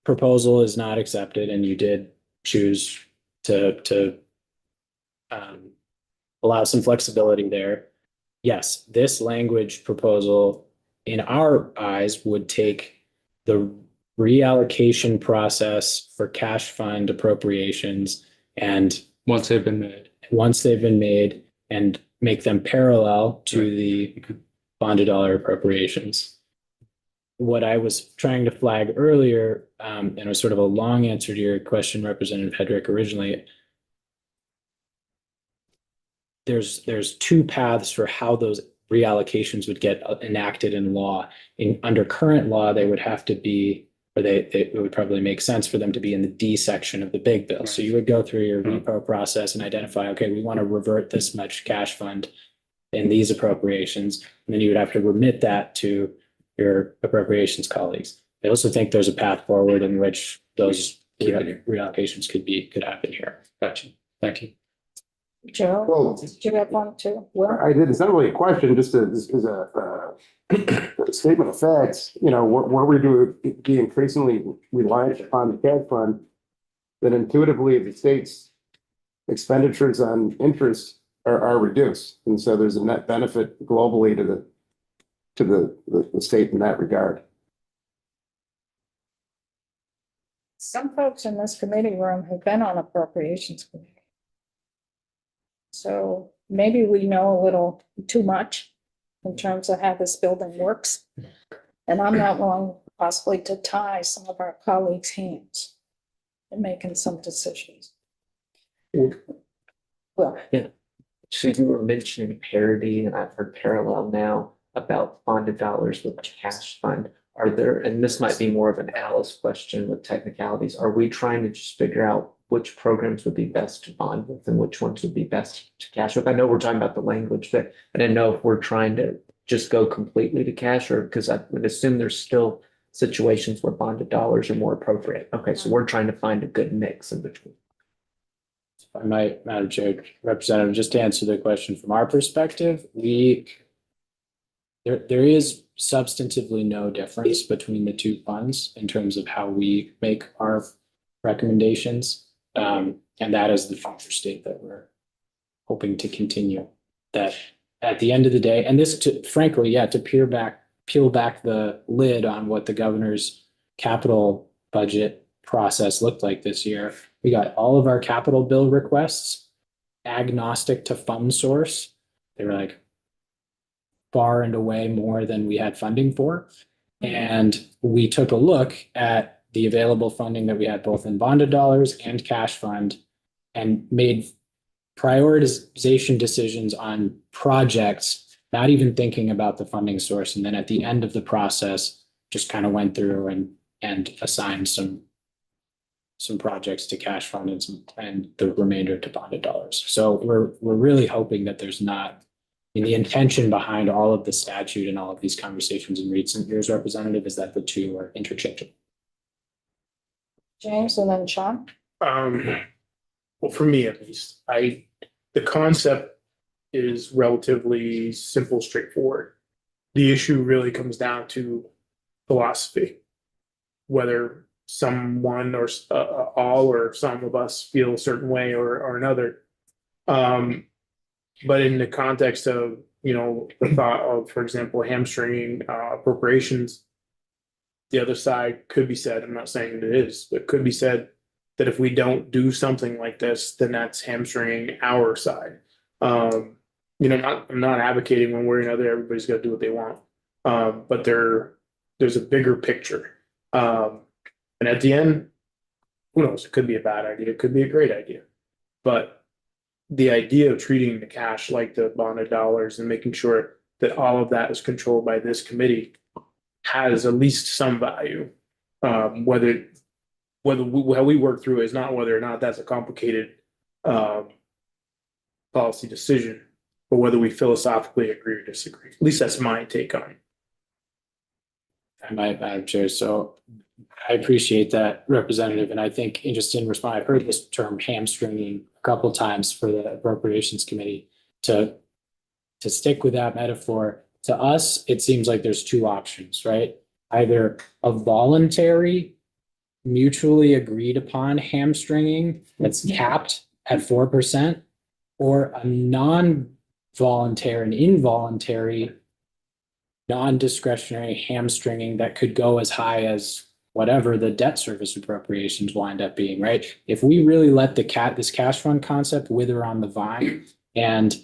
proposal is not accepted and you did choose to allow some flexibility there, yes, this language proposal in our eyes would take the reallocation process for cash fund appropriations and Once they've been made. And make them parallel to the bonded dollar appropriations. What I was trying to flag earlier, and it was sort of a long answer to your question, Representative Hedrick, originally. There's two paths for how those reallocations would get enacted in law. Under current law, they would have to be, or it would probably make sense for them to be in the D section of the big bill. So you would go through your repo process and identify, okay, we want to revert this much cash fund in these appropriations. And then you would have to remit that to your appropriations colleagues. I also think there's a path forward in which those reallocations could happen here. Gotcha. Thank you. Joe, Well, did you have one too? Well, I did, it's not really a question, just as a statement of facts, you know, what we do be increasingly reliant upon the cash fund, then intuitively the state's expenditures on interest are reduced. And so there's a net benefit globally to the state in that regard. some folks in this committee room have been on appropriations committee. So maybe we know a little too much in terms of how this building works. And I'm not willing possibly to tie some of our colleagues' hands in making some decisions. Well, So you were mentioning parity, and I've heard parallel now about bonded dollars with cash fund. Are there, and this might be more of an Alice question with technicalities, are we trying to just figure out which programs would be best to bond with and which ones would be best to cash with? I know we're talking about the language, but I didn't know if we're trying to just go completely to cash, or because I would assume there's still situations where bonded dollars are more appropriate. Okay, so we're trying to find a good mix in between. If I might, Madam Chair, Representative, just to answer the question from our perspective, there is substantively no difference between the two funds in terms of how we make our recommendations. And that is the future state that we're hoping to continue. That at the end of the day, and this frankly, to peel back the lid on what the governor's capital budget process looked like this year, we got all of our capital bill requests agnostic to fund source. They were like, far and away more than we had funding for. And we took a look at the available funding that we had both in bonded dollars and cash fund and made prioritization decisions on projects, not even thinking about the funding source. And then at the end of the process, just kind of went through and assigned some projects to cash fund and the remainder to bonded dollars. So we're really hoping that there's not, the intention behind all of the statute and all of these conversations in recent years, Representative, is that the two are interchangeable. James and then Sean? Well, for me at least, the concept is relatively simple, straightforward. The issue really comes down to philosophy, whether someone or all or some of us feel a certain way or another. But in the context of, the thought of, for example, hamstringing appropriations, the other side could be said, I'm not saying it is, but could be said that if we don't do something like this, then that's hamstringing our side. I'm not advocating one way or another, everybody's got to do what they want. But there's a bigger picture. And at the end, who knows, it could be a bad idea, it could be a great idea. But the idea of treating the cash like the bonded dollars and making sure that all of that is controlled by this committee has at least some value. Whether how we work through it is not whether or not that's a complicated policy decision, but whether we philosophically agree or disagree. At least that's my take on it. Madam Chair, so I appreciate that, Representative, and I think just in response, I've heard this term hamstringing a couple times for the Appropriations Committee. To stick with that metaphor, to us, it seems like there's two options, right? Either a voluntary, mutually agreed upon hamstringing that's capped at 4%, or a non-voluntary and involuntary, non-discretionary hamstringing that could go as high as whatever the debt service appropriations wind up being, right? If we really let this cash fund concept wither on the vine, and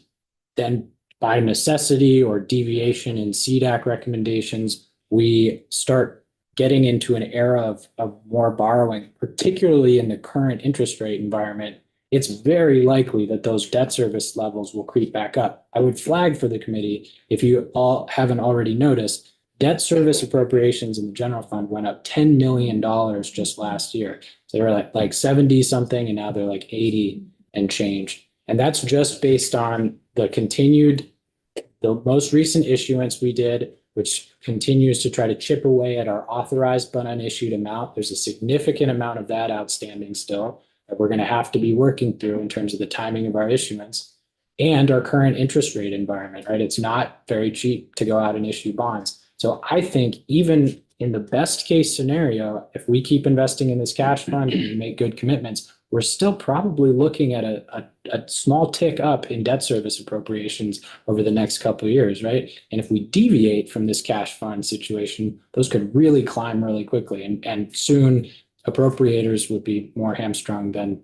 then by necessity or deviation in CDAC recommendations, we start getting into an era of more borrowing, particularly in the current interest rate environment, it's very likely that those debt service levels will creep back up. I would flag for the committee, if you all haven't already noticed, debt service appropriations in the general fund went up $10 million just last year. So they were like 70 something, and now they're like 80 and change. And that's just based on the most recent issuance we did, which continues to try to chip away at our authorized but unissued amount. There's a significant amount of that outstanding still that we're going to have to be working through in terms of the timing of our issuance and our current interest rate environment, right? It's not very cheap to go out and issue bonds. So I think even in the best case scenario, if we keep investing in this cash fund and we make good commitments, we're still probably looking at a small tick up in debt service appropriations over the next couple of years, right? And if we deviate from this cash fund situation, those could really climb really quickly. And soon appropriators would be more hamstrung than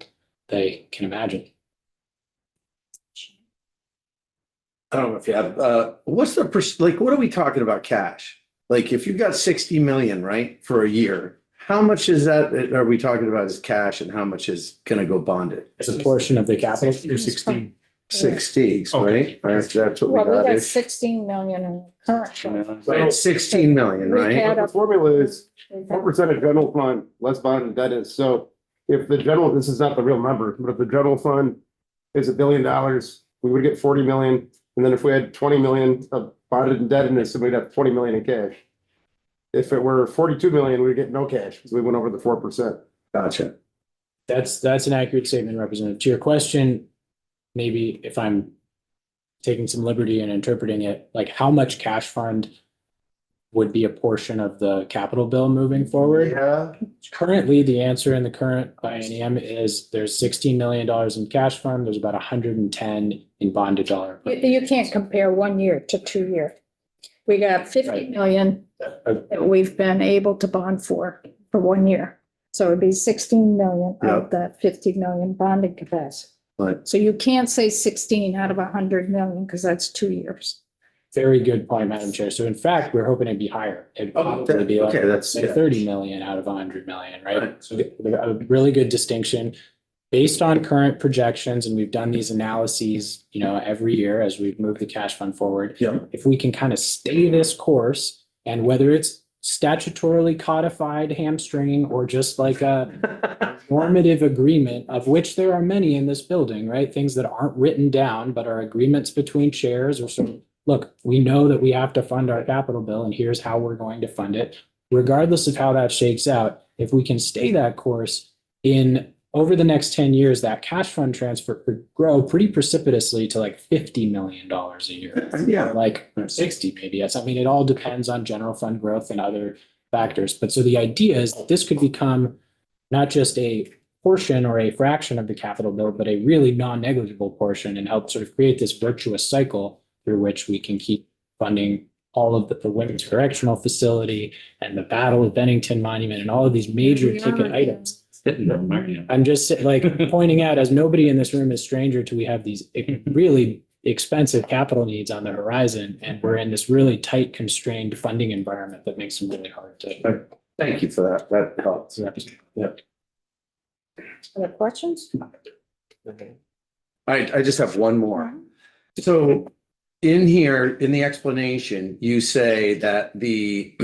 they can imagine. I don't know if you have, what's what are we talking about cash? Like if you've got 60 million, right, for a year, how much is that are we talking about as cash and how much is going to go bonded? It's a portion of the capital. 16. 60, right? That's what we Well, we got. got 16 million in the current fund. Right, 16 million, We right? had The formula is 4% of general fund, less bond and debt is. So if the general, this is not the real number, but if the general fund is $1 billion, we would get 40 million. And then if we had 20 million of bonded indebtedness, then we'd have 20 million in cash. If it were 42 million, we'd get no cash because we went over the 4%. Gotcha. That's an accurate statement, Representative. To your question, maybe if I'm taking some liberty in interpreting it, like how much cash fund would be a portion of the capital bill moving forward? Yeah. Currently, the answer in the current biennium is there's $16 million in cash fund. There's about 110 in bonded dollar. You can't compare 1 year to 2 year. We got 50 million that we've been able to bond for 1 year. So it'd be 16 million of that 50 million bonding capacity. Right. So you can't say 16 out of 100 million because that's 2 years. very good point, Madam Chair. So in fact, we're hoping it'd be higher. It'd probably be like, Okay, that's, say 30 million out of 100 million, right? So a really good distinction. Based on current projections, and we've done these analyses, you know, every year as we've moved the cash fund forward. Yeah. If we can kind of stay this course, and whether it's statutorily codified hamstringing or just like a normative agreement, of which there are many in this building, right? Things that aren't written down, but are agreements between chairs or sort of, look, we know that we have to fund our capital bill and here's how we're going to fund it. Regardless of how that shakes out, if we can stay that course in over the next 10 years, that cash fund transfer could grow pretty precipitously to like $50 million a year. Yeah. Like 60 maybe. Yes. I mean, it all depends on general fund growth and other factors. But so the idea is that this could become not just a portion or a fraction of the capital bill, but a really non-negligible portion, and help sort of create this virtuous cycle through which we can keep funding all of the women's correctional facility and the Battle of Bennington Monument and all of these major ticket items. I'm just like pointing out, as nobody in this room is stranger to, we have these really expensive capital needs on the horizon, and we're in this really tight, constrained funding environment that makes them really hard to. Thank you for that. That helps. Yeah. Other questions? I just have one more. So in here, in the explanation, you say that the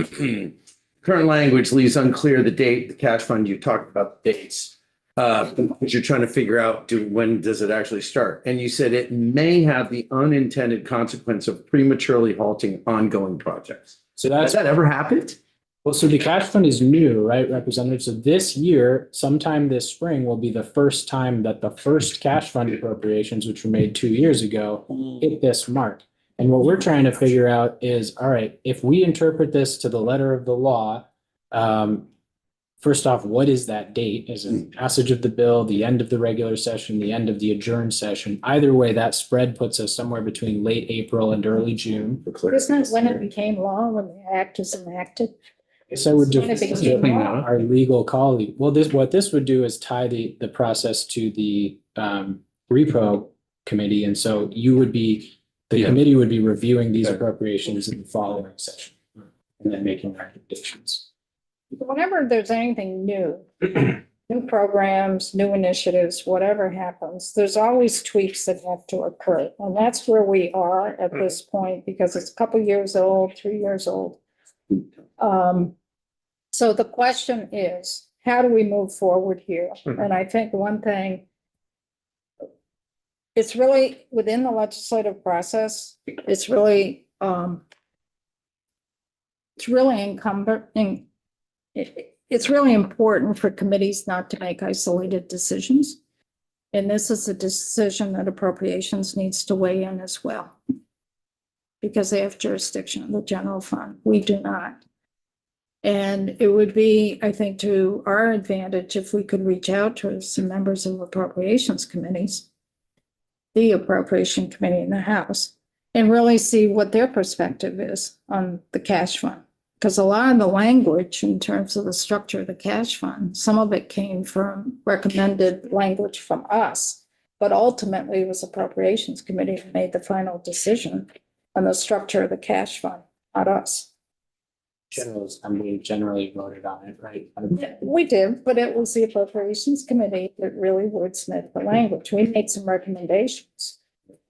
current language leaves unclear the date, the cash fund, you talked about the dates. But you're trying to figure out when does it actually start? And you said it may have the unintended consequence of prematurely halting ongoing projects. So Has that ever happened? well, so the cash fund is new, right, Representative? So this year, sometime this spring, will be the first time that the first cash fund appropriations, which were made 2 years ago, hit this mark. And what we're trying to figure out is, all right, if we interpret this to the letter of the law, first off, what is that date? Is it passage of the bill, the end of the regular session, the end of the adjourned session? Either way, that spread puts us somewhere between late April and early June. Isn't it when it became law, when the act is enacted? So would When it became law. our legal colleague, well, what this would do is tie the process to the repro committee. And so you would be, the committee would be reviewing these appropriations in the following session and then making recommendations. Whenever there's anything new, new programs, new initiatives, whatever happens, there's always tweaks that have to occur. And that's where we are at this point, because it's a couple years old, 3 years old. So the question is, how do we move forward here? And I think one thing, it's really within the legislative process, it's really it's really important for committees not to make isolated decisions. And this is a decision that appropriations needs to weigh in as well, because they have jurisdiction of the general fund. We do not. And it would be, I think, to our advantage if we could reach out to some members of appropriations committees, the appropriation committee in the House, and really see what their perspective is on the cash fund. Because a lot of the language in terms of the structure of the cash fund, some of it came from recommended language from us, but ultimately it was appropriations committee that made the final decision on the structure of the cash fund, not us. General Assembly generally voted on it, right? We did, but it was the appropriations committee that really wordsmithed the language. We made some recommendations.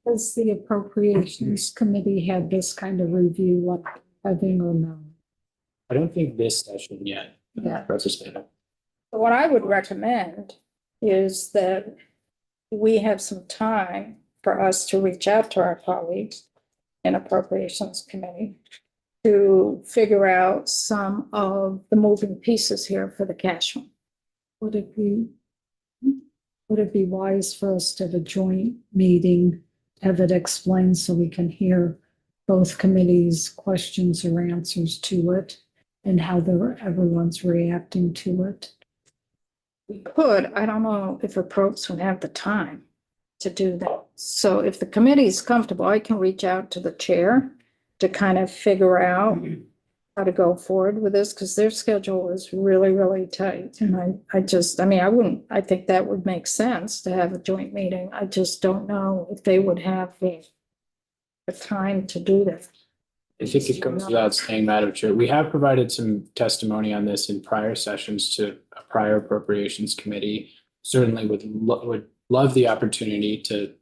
Does the appropriations committee have this kind of review like having or no? I don't think this session yet. Yeah. Representative. What I would recommend is that we have some time for us to reach out to our colleagues in appropriations committee to figure out some of the moving pieces here for the cash fund. Would it be wise for us to have a joint meeting, have it explained so we can hear both committees' questions or answers to it and how everyone's reacting to it? We could, I don't know if approps would have the time to do that. So if the committee is comfortable, I can reach out to the chair to kind of figure out how to go forward with this, because their schedule is really, really tight. And I think that would make sense to have a joint meeting. I just don't know if they would have the time to do that. I think it goes without saying, Madam Chair, we have provided some testimony on this in prior sessions to a prior appropriations committee. Certainly would love the opportunity to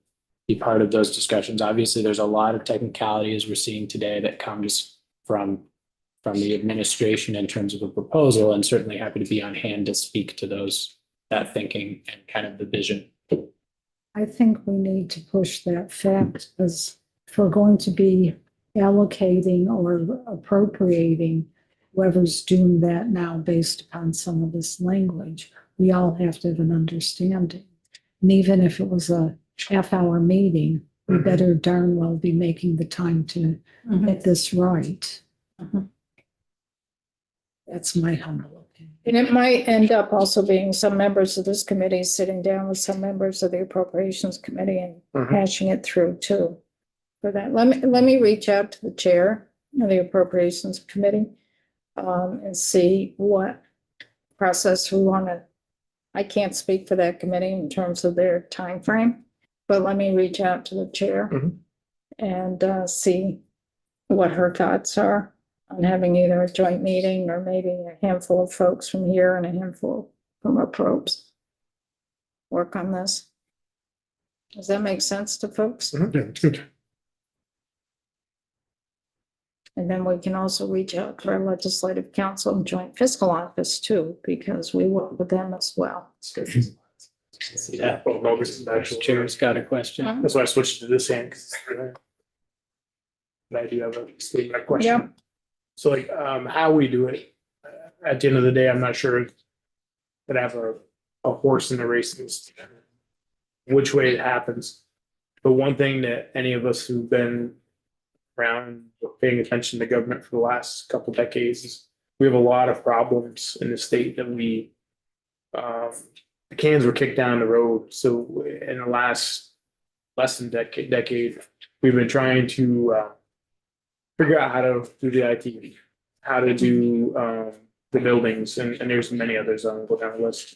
be part of those discussions. Obviously, there's a lot of technicality as we're seeing today that comes from the administration in terms of a proposal, and certainly happy to be on hand to speak to that thinking and kind of the vision. I think we need to push that fact, because if we're going to be allocating or appropriating, whoever's doing that now based upon some of this language, we all have to have an understanding. And even if it was a half-hour meeting, we better darn well be making the time to get this right. That's my humble opinion. And it might end up also being some members of this committee sitting down with some members of the appropriations committee and hashing it through too. For that, let me reach out to the chair of the appropriations committee and see what process we want to. I can't speak for that committee in terms of their time frame, but let me reach out to the chair and see what her thoughts are on having either a joint meeting or maybe a handful of folks from here and a handful from approps work on this. Does that make sense to folks? Yeah, it's good. And then we can also reach out to our legislative council and joint fiscal office too, because we work with them as well. Yeah. Well, August is actual. Chair's got a question. That's why I switched to this hand. But I do have a statement question. Yep. So like, how we do it, at the end of the day, I'm not sure that I have a horse in the race, which way it happens. But one thing that any of us who've been around paying attention to government for the last couple decades is we have a lot of problems in the state that we, the cans were kicked down the road. So in the last less than decade, we've been trying to figure out how to do the IT, how to do the buildings, and there's many others on the list.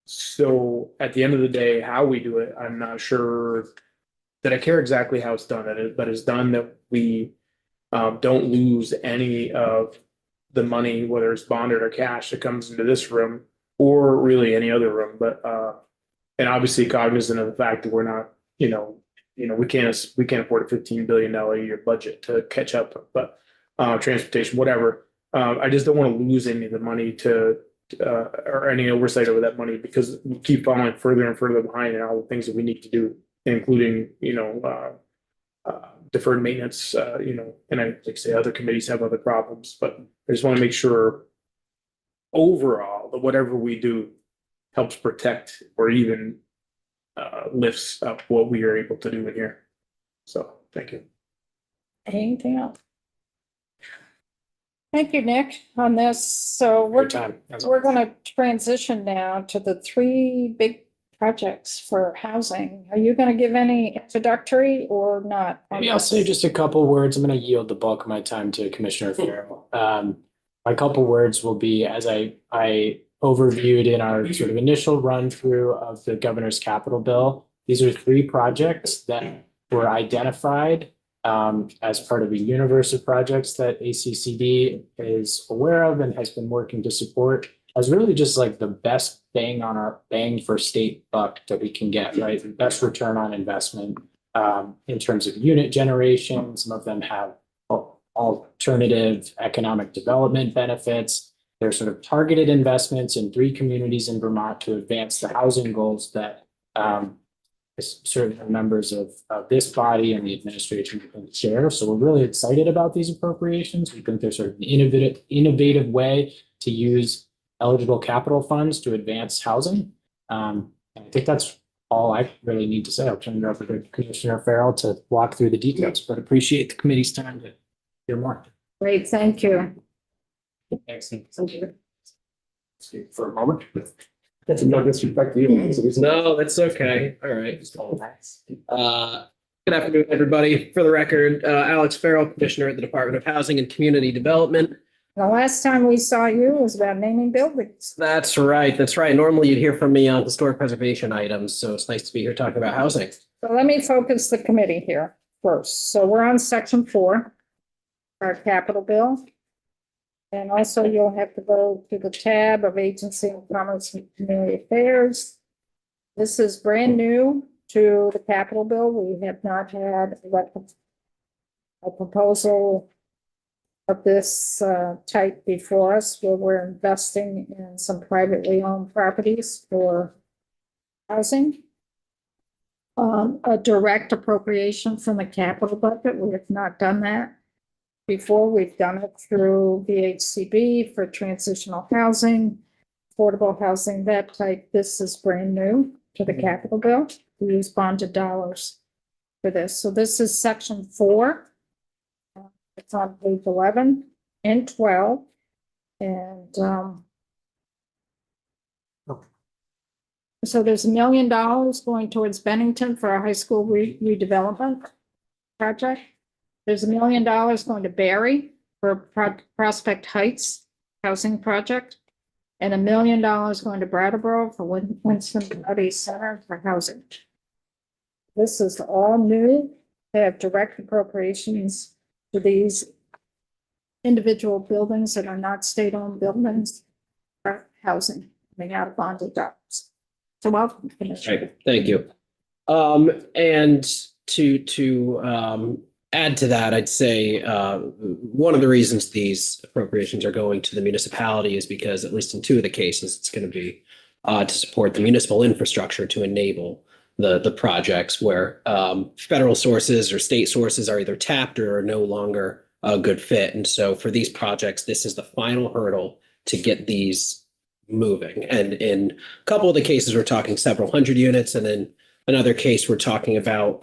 So at the end of the day, how we do it, I'm not sure that I care exactly how it's done, but it's done that we don't lose any of the money, whether it's bonded or cash, that comes into this room or really any other room. But and obviously cognizant of the fact that we're not, we can't afford a $15 billion a year budget to catch up. But transportation, whatever, I just don't want to lose any of the money or any oversight over that money, because we keep falling further and further behind in all the things that we need to do, including, deferred maintenance, and I like say other committees have other problems, but I just want to make sure overall that whatever we do helps protect or even lifts up what we are able to do in here. So, thank you. Anything else? Thank you, Nick, on this. So we're going to transition now to the three big projects for housing. Are you going to give any introductory or not? Maybe I'll say just a couple words. I'm going to yield the bulk of my time to Commissioner Farrell. My couple words will be, as I overviewed in our sort of initial run through of the governor's capital bill, these are three projects that were identified as part of a universe of projects that ACCD is aware of and has been working to support as really just like the best bang for state buck that we can get, right? The best return on investment in terms of unit generation. Some of them have alternative economic development benefits. They're sort of targeted investments in 3 communities in Vermont to advance the housing goals that certain members of this body and the administration can share. So we're really excited about these appropriations. We think they're sort of an innovative way to use eligible capital funds to advance housing. And I think that's all I really need to say. I'll turn it over to Commissioner Farrell to walk through the details, but appreciate the committee's time to hear more. Great, thank you. Excellent. Speak for a moment. That's no disrespect to you. No, that's okay. All right. Good afternoon, everybody. For the record, Alex Farrell, Commissioner at the Department of Housing and Community Development. The last time we saw you was about naming buildings. That's right. That's right. Normally you'd hear from me on historic preservation items, so it's nice to be here talking about housing. So let me focus the committee here first. So we're on section 4. our capital bill. And also you'll have to go to the tab of Agency of Commerce and Community Affairs. This is brand new to the capital bill. We have not had a proposal of this type before us, where we're investing in some privately owned properties for housing. A direct appropriation from the capital budget. We have not done that before. We've done it through VHCB for transitional housing, affordable housing, that type. This is brand new to the capital bill. We use bonded dollars for this. So this is section 4. It's on page 11 and 12. And so there's $1 million going towards Bennington for a high school redevelopment project. There's $1 million going to Barry for Prospect Heights housing project. And $1 million going to Brattleboro for Winston County Center for housing. This is all new. They have direct appropriations to these individual buildings that are not state-owned buildings for housing, coming out of bonded dollars. So welcome, Commissioner. Right, thank you. And to add to that, I'd say one of the reasons these appropriations are going to the municipality is because, at least in 2 of the cases, it's going to be to support the municipal infrastructure to enable the projects where federal sources or state sources are either tapped or are no longer a good fit. And so for these projects, this is the final hurdle to get these moving. And in a couple of the cases, we're talking several hundred units. And in another case, we're talking about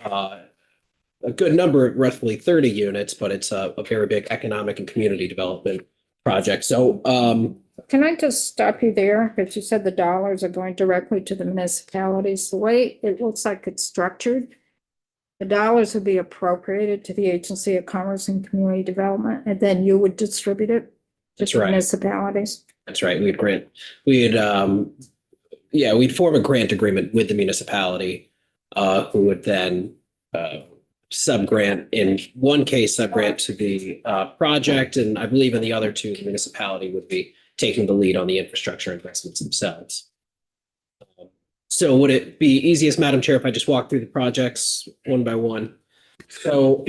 a good number, roughly 30 units, but it's a very big economic and community development project. So Can I just stop you there? Because you said the dollars are going directly to the municipalities. The way it looks like it's structured, the dollars would be appropriated to the Agency of Commerce and Community Development, and then you would distribute it to That's the right. municipalities. That's right. We'd form a grant agreement with the municipality, who would then sub-grant, in one case, sub-grant to the project. And I believe in the other 2, the municipality would be taking the lead on the infrastructure investments themselves. So would it be easiest, Madam Chair, if I just walk through the projects one by one? So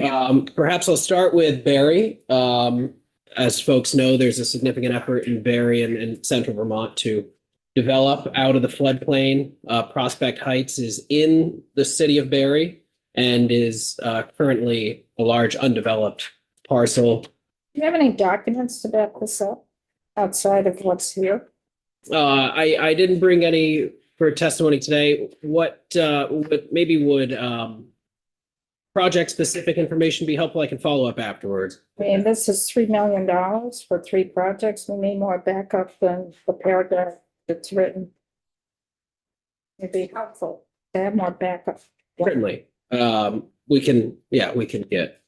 perhaps I'll start with Barry. As folks know, there's a significant effort in Barry and central Vermont to develop out of the floodplain. Prospect Heights is in the city of Barry and is currently a large undeveloped parcel. Do you have any documents to back this up outside of what's here? I didn't bring any for testimony today. What would project-specific information be helpful? I can follow up afterwards. I mean, this is $3 million for 3 projects. We need more backup than the paragraph that's written. It'd be helpful to have more backup. Certainly. We can get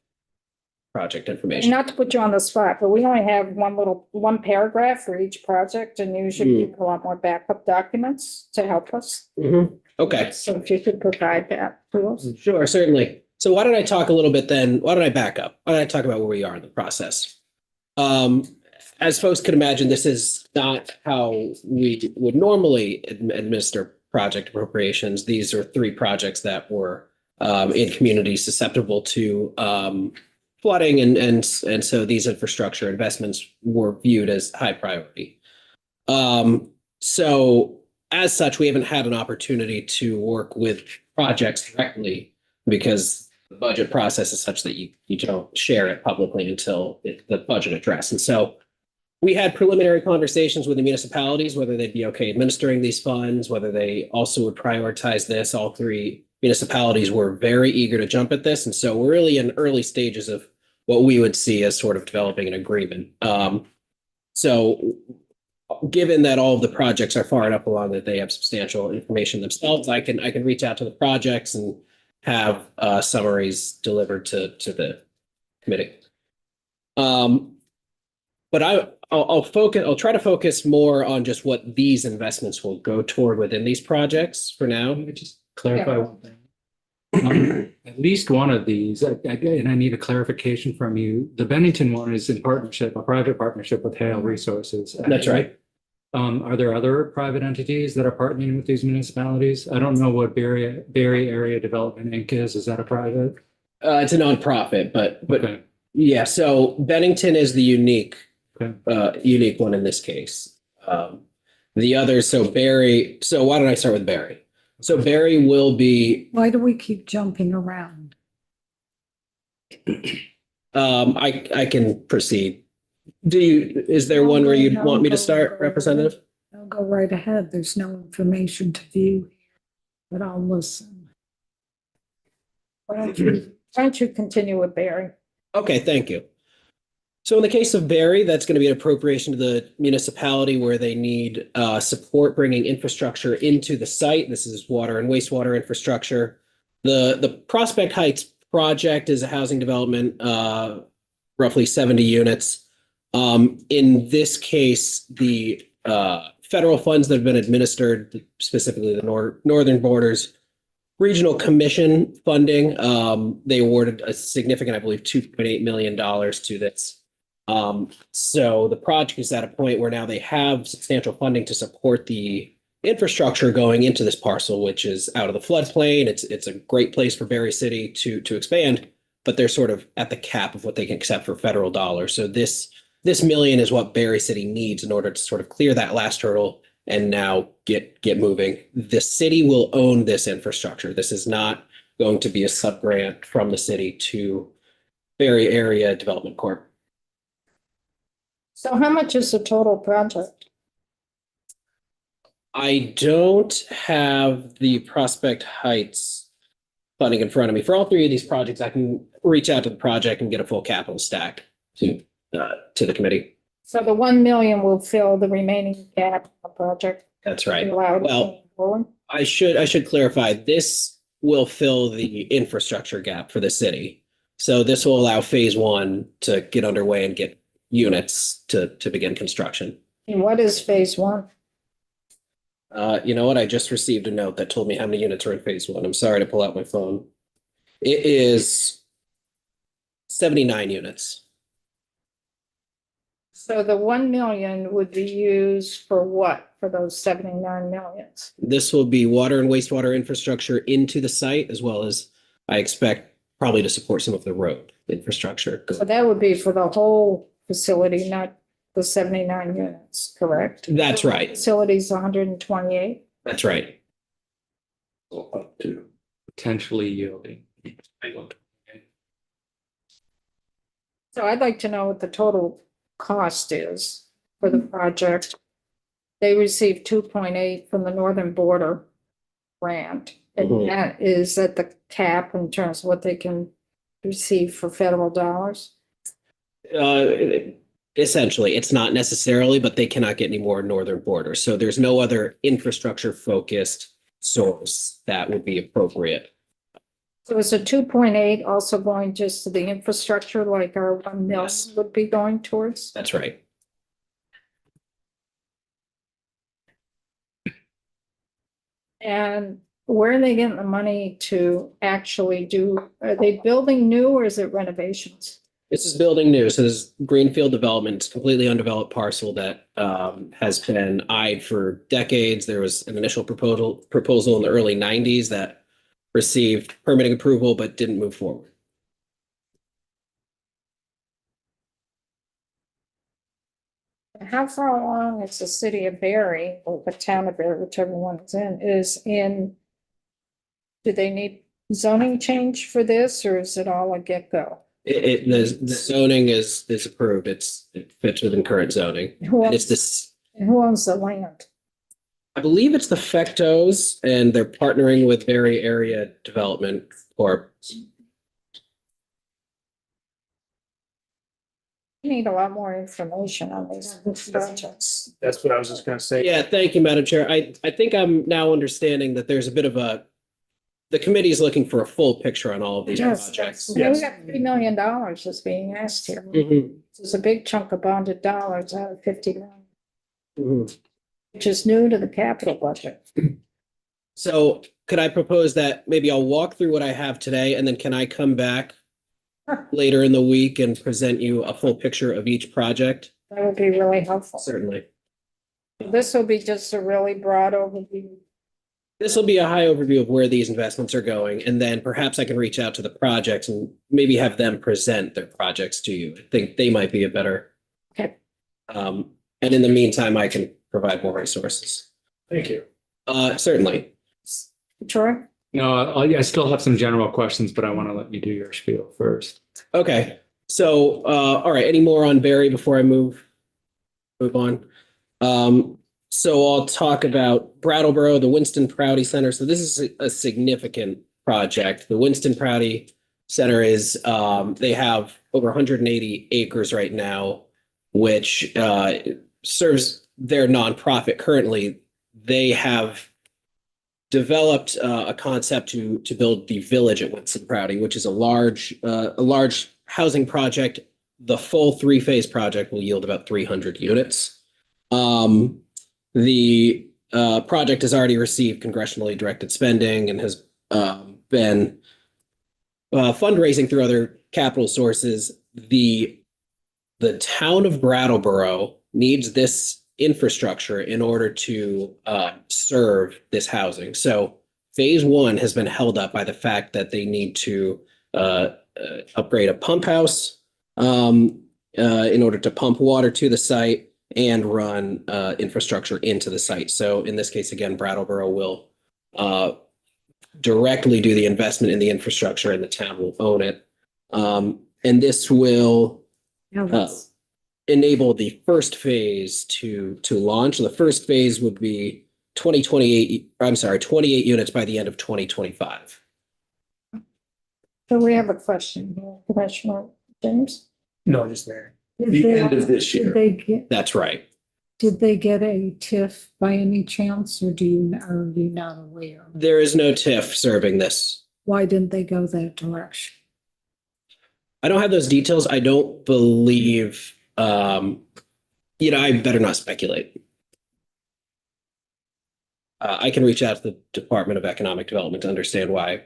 project And information. not to put you on the spot, but we only have one paragraph for each project, and usually people want more backup documents to help us. Mhm. Okay, So if you could provide that to us. sure, certainly. So why don't I talk a little bit then? Why don't I back up? Why don't I talk about where we are in the process? As folks can imagine, this is not how we would normally administer project appropriations. These are 3 projects that were in communities susceptible to flooding, and so these infrastructure investments were viewed as high priority. So as such, we haven't had an opportunity to work with projects directly because the budget process is such that you don't share it publicly until the budget address. And so we had preliminary conversations with the municipalities, whether they'd be okay administering these funds, whether they also would prioritize this. All 3 municipalities were very eager to jump at this. And so we're really in early stages of what we would see as sort of developing an agreement. So given that all of the projects are far enough along that they have substantial information themselves, I can reach out to the projects and have summaries delivered to the committee. But I'll try to focus more on just what these investments will go toward within these projects for now. Let me just clarify one thing. At least one of these, and I need a clarification from you. The Bennington one is in partnership, a private partnership with Hale Resources. That's right. Are there other private entities that are partnering with these municipalities? I don't know what Barry Area Development Inc. is. Is that a private? It's a nonprofit, but Okay. yeah, so Bennington is the unique one in this case. The others, so Barry, so why don't I start with Barry? So Barry will be, Why do we keep jumping around? I can proceed. Is there one where you'd want me to start, Representative? I'll go right ahead. There's no information to view, but I'll listen. Why don't you continue with Barry? Okay, thank you. So in the case of Barry, that's going to be an appropriation to the municipality where they need support bringing infrastructure into the site. This is water and wastewater infrastructure. The Prospect Heights project is a housing development, roughly 70 units. In this case, the federal funds that have been administered, specifically the Northern Borders Regional Commission funding, they awarded a significant, I believe, $2.8 million to this. So the project is at a point where now they have substantial funding to support the infrastructure going into this parcel, which is out of the floodplain. It's a great place for Berry City to expand, but they're sort of at the cap of what they can accept for federal dollars. So this million is what Berry City needs in order to sort of clear that last hurdle and now get moving. The city will own this infrastructure. This is not going to be a sub-grant from the city to Berry Area Development Corp. So how much is the total project? I don't have the Prospect Heights funding in front of me. For all three of these projects, I can reach out to the project and get a full capital stack to the committee. So the 1 million will fill the remaining gap in the project. That's right. Allowed to Well, move forward. I should clarify, this will fill the infrastructure gap for the city. So this will allow phase one to get underway and get units to begin construction. And what is phase one? You know what? I just received a note that told me how many units are in phase one. I'm sorry to pull out my phone. It is 79 units. So the 1 million would be used for what, for those 79 millions? This will be water and wastewater infrastructure into the site, as well as I expect probably to support some of the road infrastructure. So that would be for the whole facility, not the 79 units, correct? That's right. Facility's 128. That's right. Up to. Potentially yielding. So I'd like to know what the total cost is for the project. They received 2.8 from the Northern Border grant. And Mhm. that is at the cap in terms of what they can receive for federal dollars. Essentially, it's not necessarily, but they cannot get any more Northern Border. So there's no other infrastructure focused source that would be appropriate. So is the 2.8 also going just to the infrastructure like our 1 million Yes. would be going towards? That's right. And where are they getting the money to actually do, are they building new or is it renovations? This is building new. So this is greenfield development. It's a completely undeveloped parcel that has been eyed for decades. There was an initial proposal in the early 90s that received permitting approval but didn't move forward. How far along is the city of Barry, or the town of Barry, whichever one it's in, is in? Do they need zoning change for this, or is it all a get-go? The zoning is approved. It fits within current zoning. Who And it's owns, this, who owns the land? I believe it's the Fectos, and they're partnering with Barry Area Development Corp. We need a lot more information on these projects. That's what I was just gonna say. Yeah, thank you, Madam Chair. I think I'm now understanding that there's a bit of the committee is looking for a full picture on all of these Yes, projects. we got $3 million that's being asked here. Mhm, It's a big chunk of bonded dollars out of 50 million, mhm. which is new to the capital budget. So could I propose that maybe I'll walk through what I have today and then can I come back later in the week and present you a full picture of each project? That would be really helpful. Certainly. This will be just a really broad overview. This will be a high overview of where these investments are going, and then perhaps I can reach out to the projects and maybe have them present their projects to you. I think they might be a better. Okay. And in the meantime, I can provide more resources. Thank you. Certainly. Troy? No, I still have some general questions, but I want to let you do your spiel first. Okay. So, all right, any more on Barry before I move on? So I'll talk about Brattleboro, the Winston Prouty Center. So this is a significant project. The Winston Prouty Center is, they have over 180 acres right now, which serves their nonprofit currently. They have developed a concept to build the village at Winston Prouty, which is a large housing project. The full 3-phase project will yield about 300 units. The project has already received congressionally directed spending and has been fundraising through other capital sources. The town of Brattleboro needs this infrastructure in order to serve this housing. So phase 1 has been held up by the fact that they need to upgrade a pump house in order to pump water to the site and run infrastructure into the site. So in this case, again, Brattleboro will directly do the investment in the infrastructure and the town will own it. And this will enable the first phase to launch. The first phase would be 28 units by the end of 2025. So we have a question here, Commissioner James. No, just there. The end of this year. That's right. Did they get a TIF by any chance, or are you not aware? There is no TIF serving this. Why didn't they go that direction? I don't have those details. I don't believe, I better not speculate. I can reach out to the Department of Economic Development to understand why.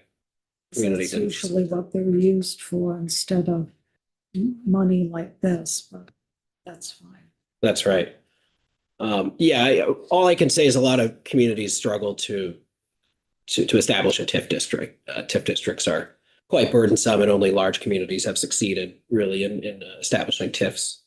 That's usually what they're used for instead of money like this, but that's fine. That's right. All I can say is a lot of communities struggle to establish a TIF district. TIF districts are quite burdensome, and only large communities have succeeded really in establishing TIFs.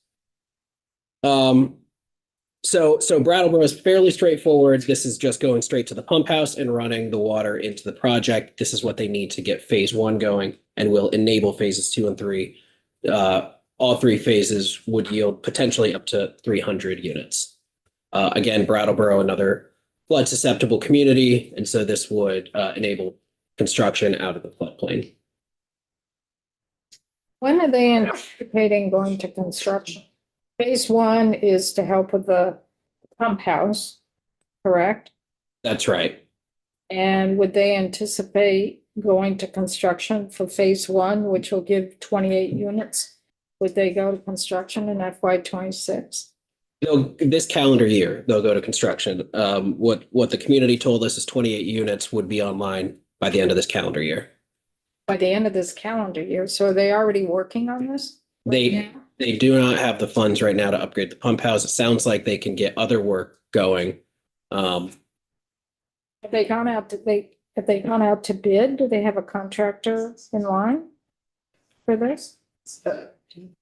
So Brattleboro is fairly straightforward. This is just going straight to the pump house and running the water into the project. This is what they need to get phase 1 going and will enable phases 2 and 3. All 3 phases would yield potentially up to 300 units. Again, Brattleboro, another flood susceptible community. And so this would enable construction out of the floodplain. When are they anticipating going to construction? Phase 1 is to help with the pump house, correct? That's right. And would they anticipate going to construction for phase 1, which will give 28 units? Would they go to construction in FY26? This calendar year, they'll go to construction. What the community told us is 28 units would be online by the end of this calendar year. By the end of this calendar year. So are they already working on this? They do not have the funds right now to upgrade the pump house. It sounds like they can get other work going. Have they gone out to bid? Do they have a contractor in line for this?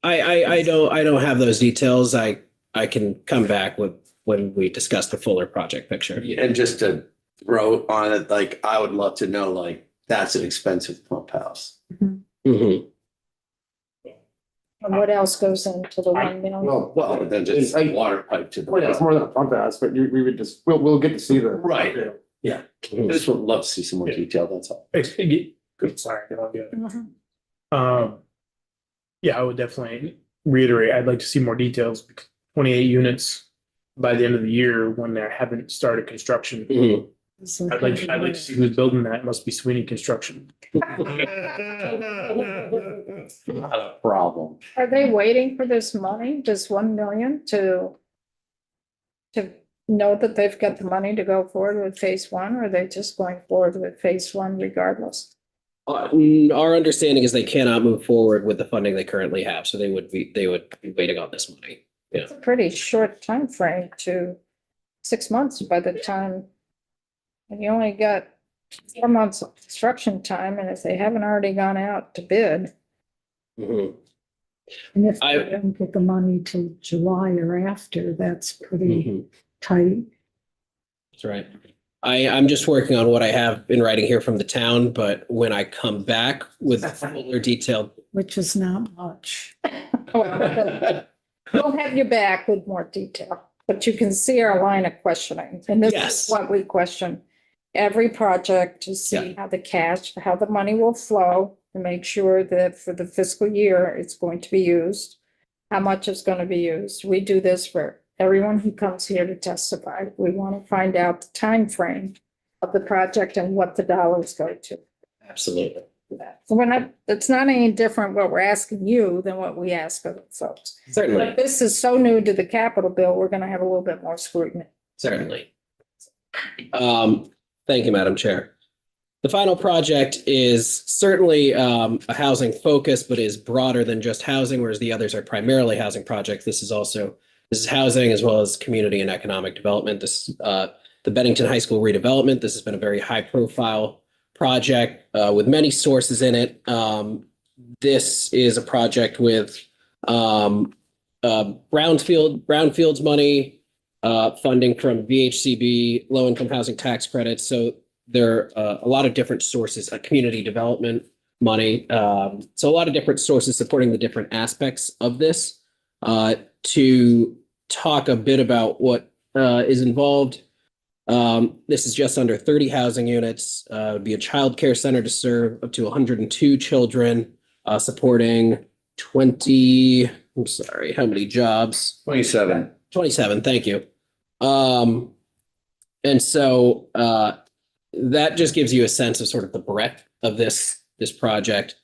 I don't have those details. I can come back with when we discuss the fuller project picture. And just to throw on it, like, I would love to know, like, that's an expensive pump house. Mhm. And what else goes into the 1 million? Well, then just a water pipe to the. Well, it's more than a pump house, but we would just, we'll get to see the. Right. Yeah. I just would love to see some more detail, that's all. Good, sorry. Mhm. Yeah, I would definitely reiterate, I'd like to see more details, because 28 units by the end of the year when they haven't started construction. Mhm. I'd like to see who's building that. It must be Sweeney Construction. Not a problem. Are they waiting for this money, this 1 million to know that they've got the money to go forward with phase one, or are they just going forward with phase one regardless? Our understanding is they cannot move forward with the funding they currently have, so they would be waiting on this money. It's a pretty short time frame to 6 months by the time. And you only got 4 months of construction time, and if they haven't already gone out to bid, Mhm. And if I- they don't get the money till July or after, that's pretty Mhm. tight. That's right. I'm just working on what I have in writing here from the town, but when I come back with fuller detailed. Which is not much. well, we'll have you back with more detail. But you can see our line of questioning, and this Yes. is what we question every project to see how the money will flow, to make sure that for the fiscal year, it's going to be used, how much is going to be used. We do this for everyone who comes here to testify. We want to find out the time frame of the project and what the dollars go to. Absolutely. So we're not, it's not any different what we're asking you than what we ask of folks. Certainly, But this is so new to the capital bill, we're gonna have a little bit more scrutiny. certainly. Thank you, Madam Chair. The final project is certainly a housing focus, but is broader than just housing, whereas the others are primarily housing projects. This is housing as well as community and economic development. This the Bennington High School redevelopment. This has been a very high profile project with many sources in it. This is a project with brownfields money, funding from VHCB, low income housing tax credits. So there are a lot of different sources, community development money. So a lot of different sources supporting the different aspects of this. To talk a bit about what is involved. This is just under 30 housing units. It would be a child care center to serve up to 102 children, supporting 20, I'm sorry, how many jobs? 27. 27, thank you. And so that just gives you a sense of sort of the breadth of this project.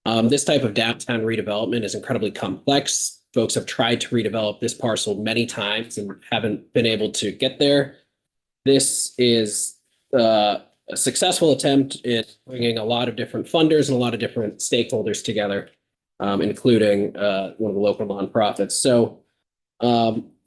This type of downtown redevelopment is incredibly complex. Folks have tried to redevelop this parcel many times and haven't been able to get there. This is a successful attempt in bringing a lot of different funders and a lot of different stakeholders together, including one of the local nonprofits. So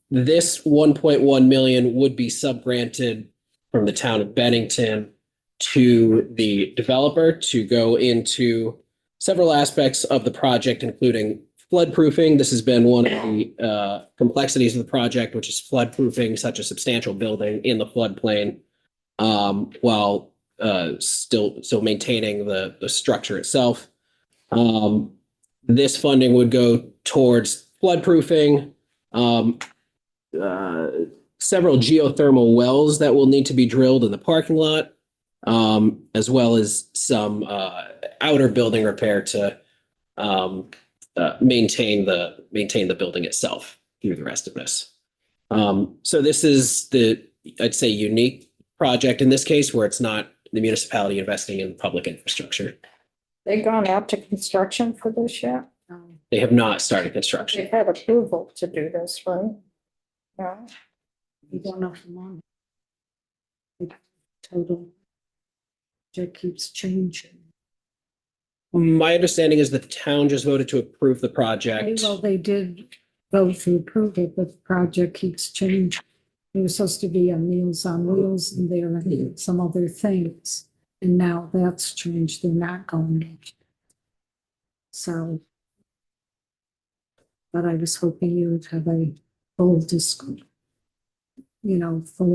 this 1.1 million would be subgranted from the town of Bennington to the developer to go into several aspects of the project, including floodproofing. This has been one of the complexities of the project, which is floodproofing such a substantial building in the floodplain, while still maintaining the structure itself. This funding would go towards floodproofing, several geothermal wells that will need to be drilled in the parking lot, as well as some outer building repair to maintain the building itself through the rest of this. So this is I'd say, unique project in this case where it's not the municipality investing in public infrastructure. They gone out to construction for this yet? They have not started construction. They've had approval to do this, right? Yeah. We don't know for long. Total. It keeps changing. My understanding is the town just voted to approve the project. Well, they did vote to approve it, but the project keeps changing. It was supposed to be a Meals on Wheels and there are some other things. And now that's changed. They're not going. So. But I was hoping you would have a full full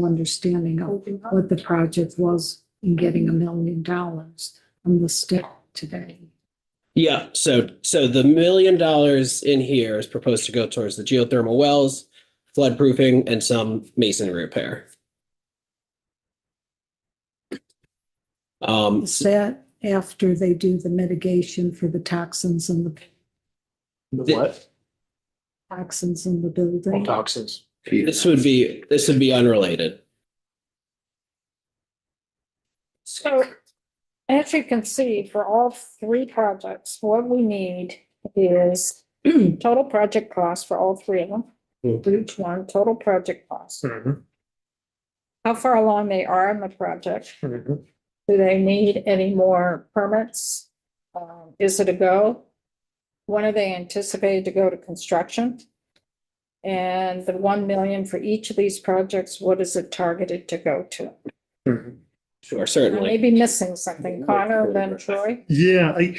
understanding of what the project was in getting $1 million from the state today. Yeah, so the $1 million in here is proposed to go towards the geothermal wells, floodproofing, and some masonry repair. Is that after they do the mitigation for the toxins in the What? toxins in the building? Toxins. This would be unrelated. So, as you can see, for all three projects, what we need is total project cost for all three of them. For each one, total project cost. how far along they are in the project. Mhm. Do they need any more permits? Is it a go? When are they anticipated to go to construction? And the 1 million for each of these projects, what is it targeted to go to? Mhm. Sure, I certainly. may be missing something, Connor, then Troy. Yeah, I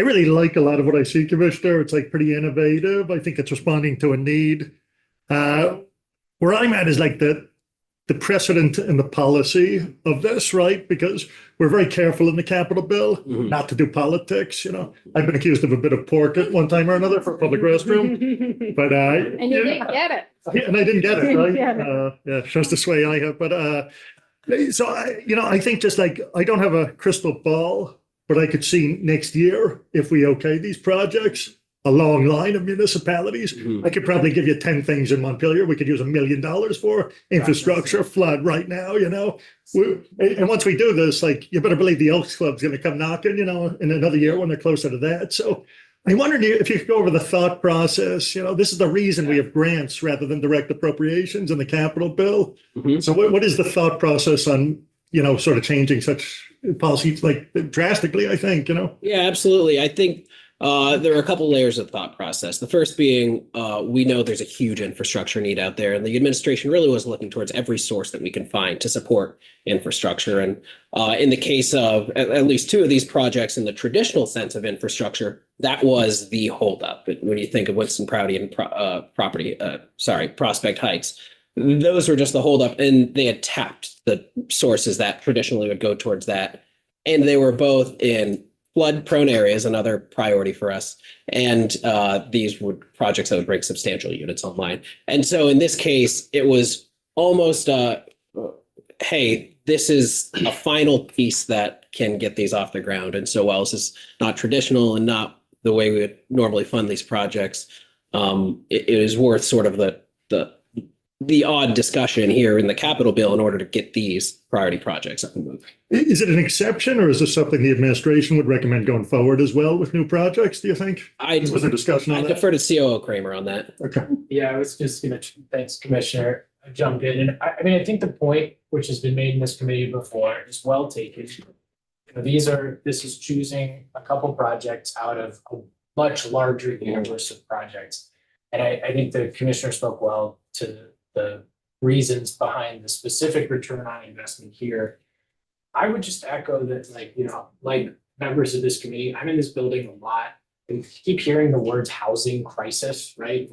really like a lot of what I see, Commissioner. It's like pretty innovative. I think it's responding to a need. Where I'm at is like the precedent and the policy of this, right? Because we're very careful in the capital bill Mhm. not to do politics, you know. I've been accused of a bit of pork at one time or another for a public restroom, but And you didn't get it. yeah, and I didn't get it, Didn't right? get it. Yeah, shows the sway I have, but so I think just like I don't have a crystal ball, but I could see next year if we okay these projects, a long line of municipalities. Mhm. I could probably give you 10 things in Montpelier we could use $1 million for infrastructure, flood right now, you know. And once we do this, like you better believe the Elks Club's going to come knocking, you know, in another year when they're closer to that. So I'm wondering if you could go over the thought process. You know, this is the reason we have grants rather than direct appropriations in the capital bill. Mhm. So what is the thought process on, you know, sort of changing such policies like drastically, I think, you know? Yeah, absolutely. I think there are a couple layers of thought process. The first being we know there's a huge infrastructure need out there, and the administration really was looking towards every source that we can find to support infrastructure. And in the case of at least two of these projects in the traditional sense of infrastructure, that was the holdup. But when you think of Winston Prouty and Prospect Heights, those were just the holdup, and they had tapped the sources that traditionally would go towards that. And they were both in flood-prone areas, another priority for us. And these would projects that would bring substantial units online. And so in this case, it was almost, hey, this is a final piece that can get these off the ground. And so while this is not traditional and not the way we would normally fund these projects, it is worth sort of the odd discussion here in the capital bill in order to get these priority projects up and moving. Is it an exception or is this something the administration would recommend going forward as well with new projects, do you think? Was there discussion I on that? defer to COO Kramer on that. Okay. Yeah, I was just gonna, thanks, Commissioner, I jumped in, and I mean, I think the point which has been made in this committee before is well taken. You know, this is choosing a couple projects out of a much larger universe of projects. And I think the commissioner spoke well to the reasons behind the specific return on investment here. I would just echo that, like members of this committee, I'm in this building a lot and keep hearing the words housing crisis, right?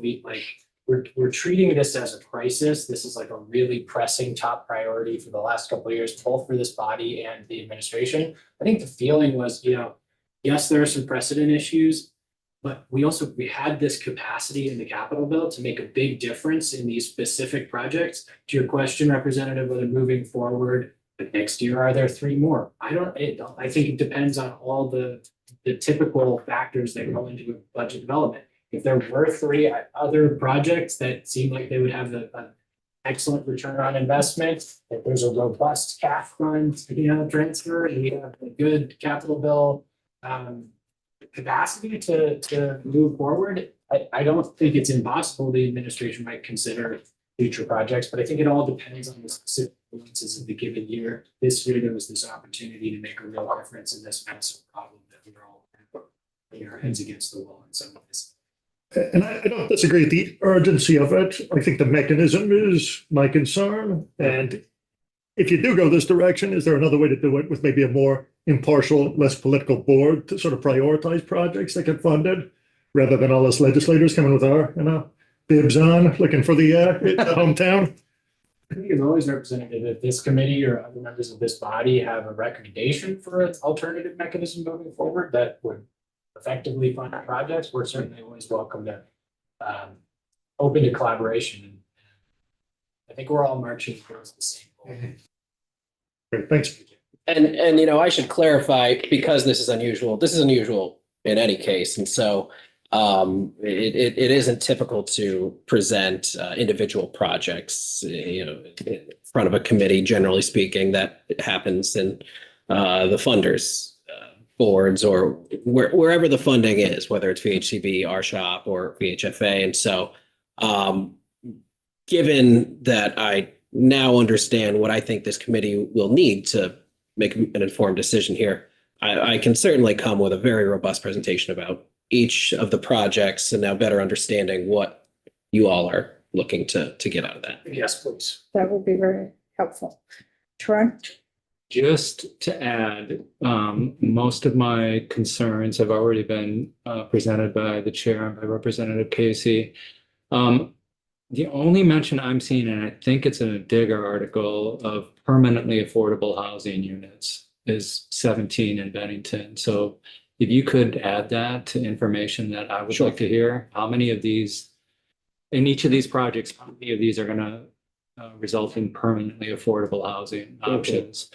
We're treating this as a crisis. This is like a really pressing top priority for the last couple of years, both for this body and the administration. I think the feeling was, yes, there are some precedent issues, but we had this capacity in the capital bill to make a big difference in these specific projects. To your question, Representative, whether moving forward, but next year, are there 3 more? I think it depends on all the typical factors that go into a budget development. If there were 3 other projects that seem like they would have an excellent return on investment, if there's a robust CAF fund, transfer, and we have a good capital bill capacity to move forward, I don't think it's impossible the administration might consider future projects, but I think it all depends on the specific influences of the given year. This year, there was this opportunity to make a real difference in this massive problem that we're all putting our heads against the wall in some ways. And I don't disagree with the urgency of it. I think the mechanism is my concern. And if you do go this direction, is there another way to do it with maybe a more impartial, less political board to sort of prioritize projects that get funded rather than all us legislators coming with our, bibs on, looking for the hometown? I think as always, Representative, if this committee or other members of this body have a recommendation for an alternative mechanism moving forward that would effectively fund projects, we're certainly always welcome to open to collaboration. And I think we're all marching towards the same goal. Great, thanks. And I should clarify, because this is unusual in any case. And so it isn't typical to present individual projects, in front of a committee, generally speaking. That happens in the funders boards or wherever the funding is, whether it's VHCB, RShop, or VHFA. And so given that I now understand what I think this committee will need to make an informed decision here, I can certainly come with a very robust presentation about each of the projects and now better understanding what you all are looking to get out of that. Yes, please. That would be very helpful. Troy? Just to add, most of my concerns have already been presented by the chair and by Representative Casey. The only mention I'm seeing, and I think it's in a Digger article, of permanently affordable housing units is 17 in Bennington. So if you could add that to information that I would like to hear, how many of these, in each of these projects, how many of these are going to result in permanently affordable housing options?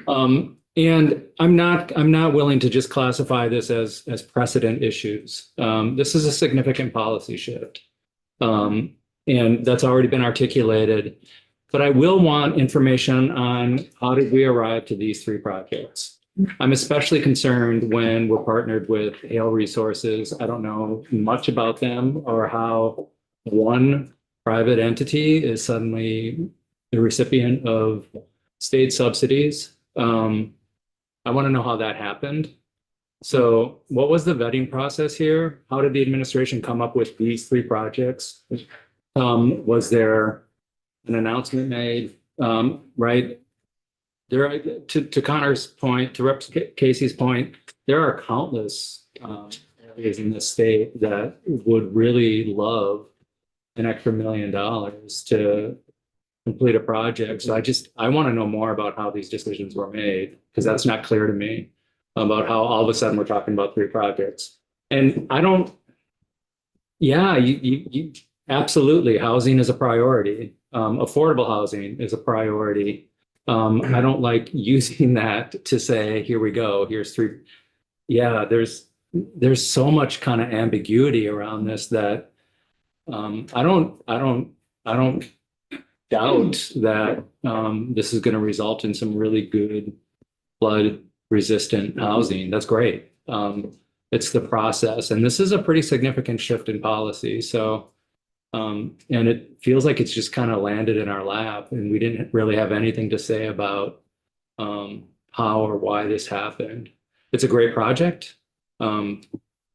And I'm not willing to just classify this as precedent issues. This is a significant policy shift. And that's already been articulated. But I will want information on how did we arrive to these three projects. I'm especially concerned when we're partnered with Hale Resources. I don't know much about them or how one private entity is suddenly the recipient of state subsidies. I want to know how that happened. So what was the vetting process here? How did the administration come up with these three projects? Was there an announcement made? Right? There, to Connor's point, to Rep. Casey's point, there are countless areas in the state that would really love an extra $1 million to complete a project. So I want to know more about how these decisions were made, because that's not clear to me, about how all of a sudden we're talking about three projects. And I don't, yeah, you absolutely, housing is a priority. Affordable housing is a priority. I don't like using that to say, here we go, here's three. Yeah, there's so much kind of ambiguity around this that I don't doubt that this is going to result in some really good flood resistant housing. That's great. It's the process, and this is a pretty significant shift in policy. So, and it feels like it's just kind of landed in our lap, and we didn't really have anything to say about how or why this happened. It's a great project.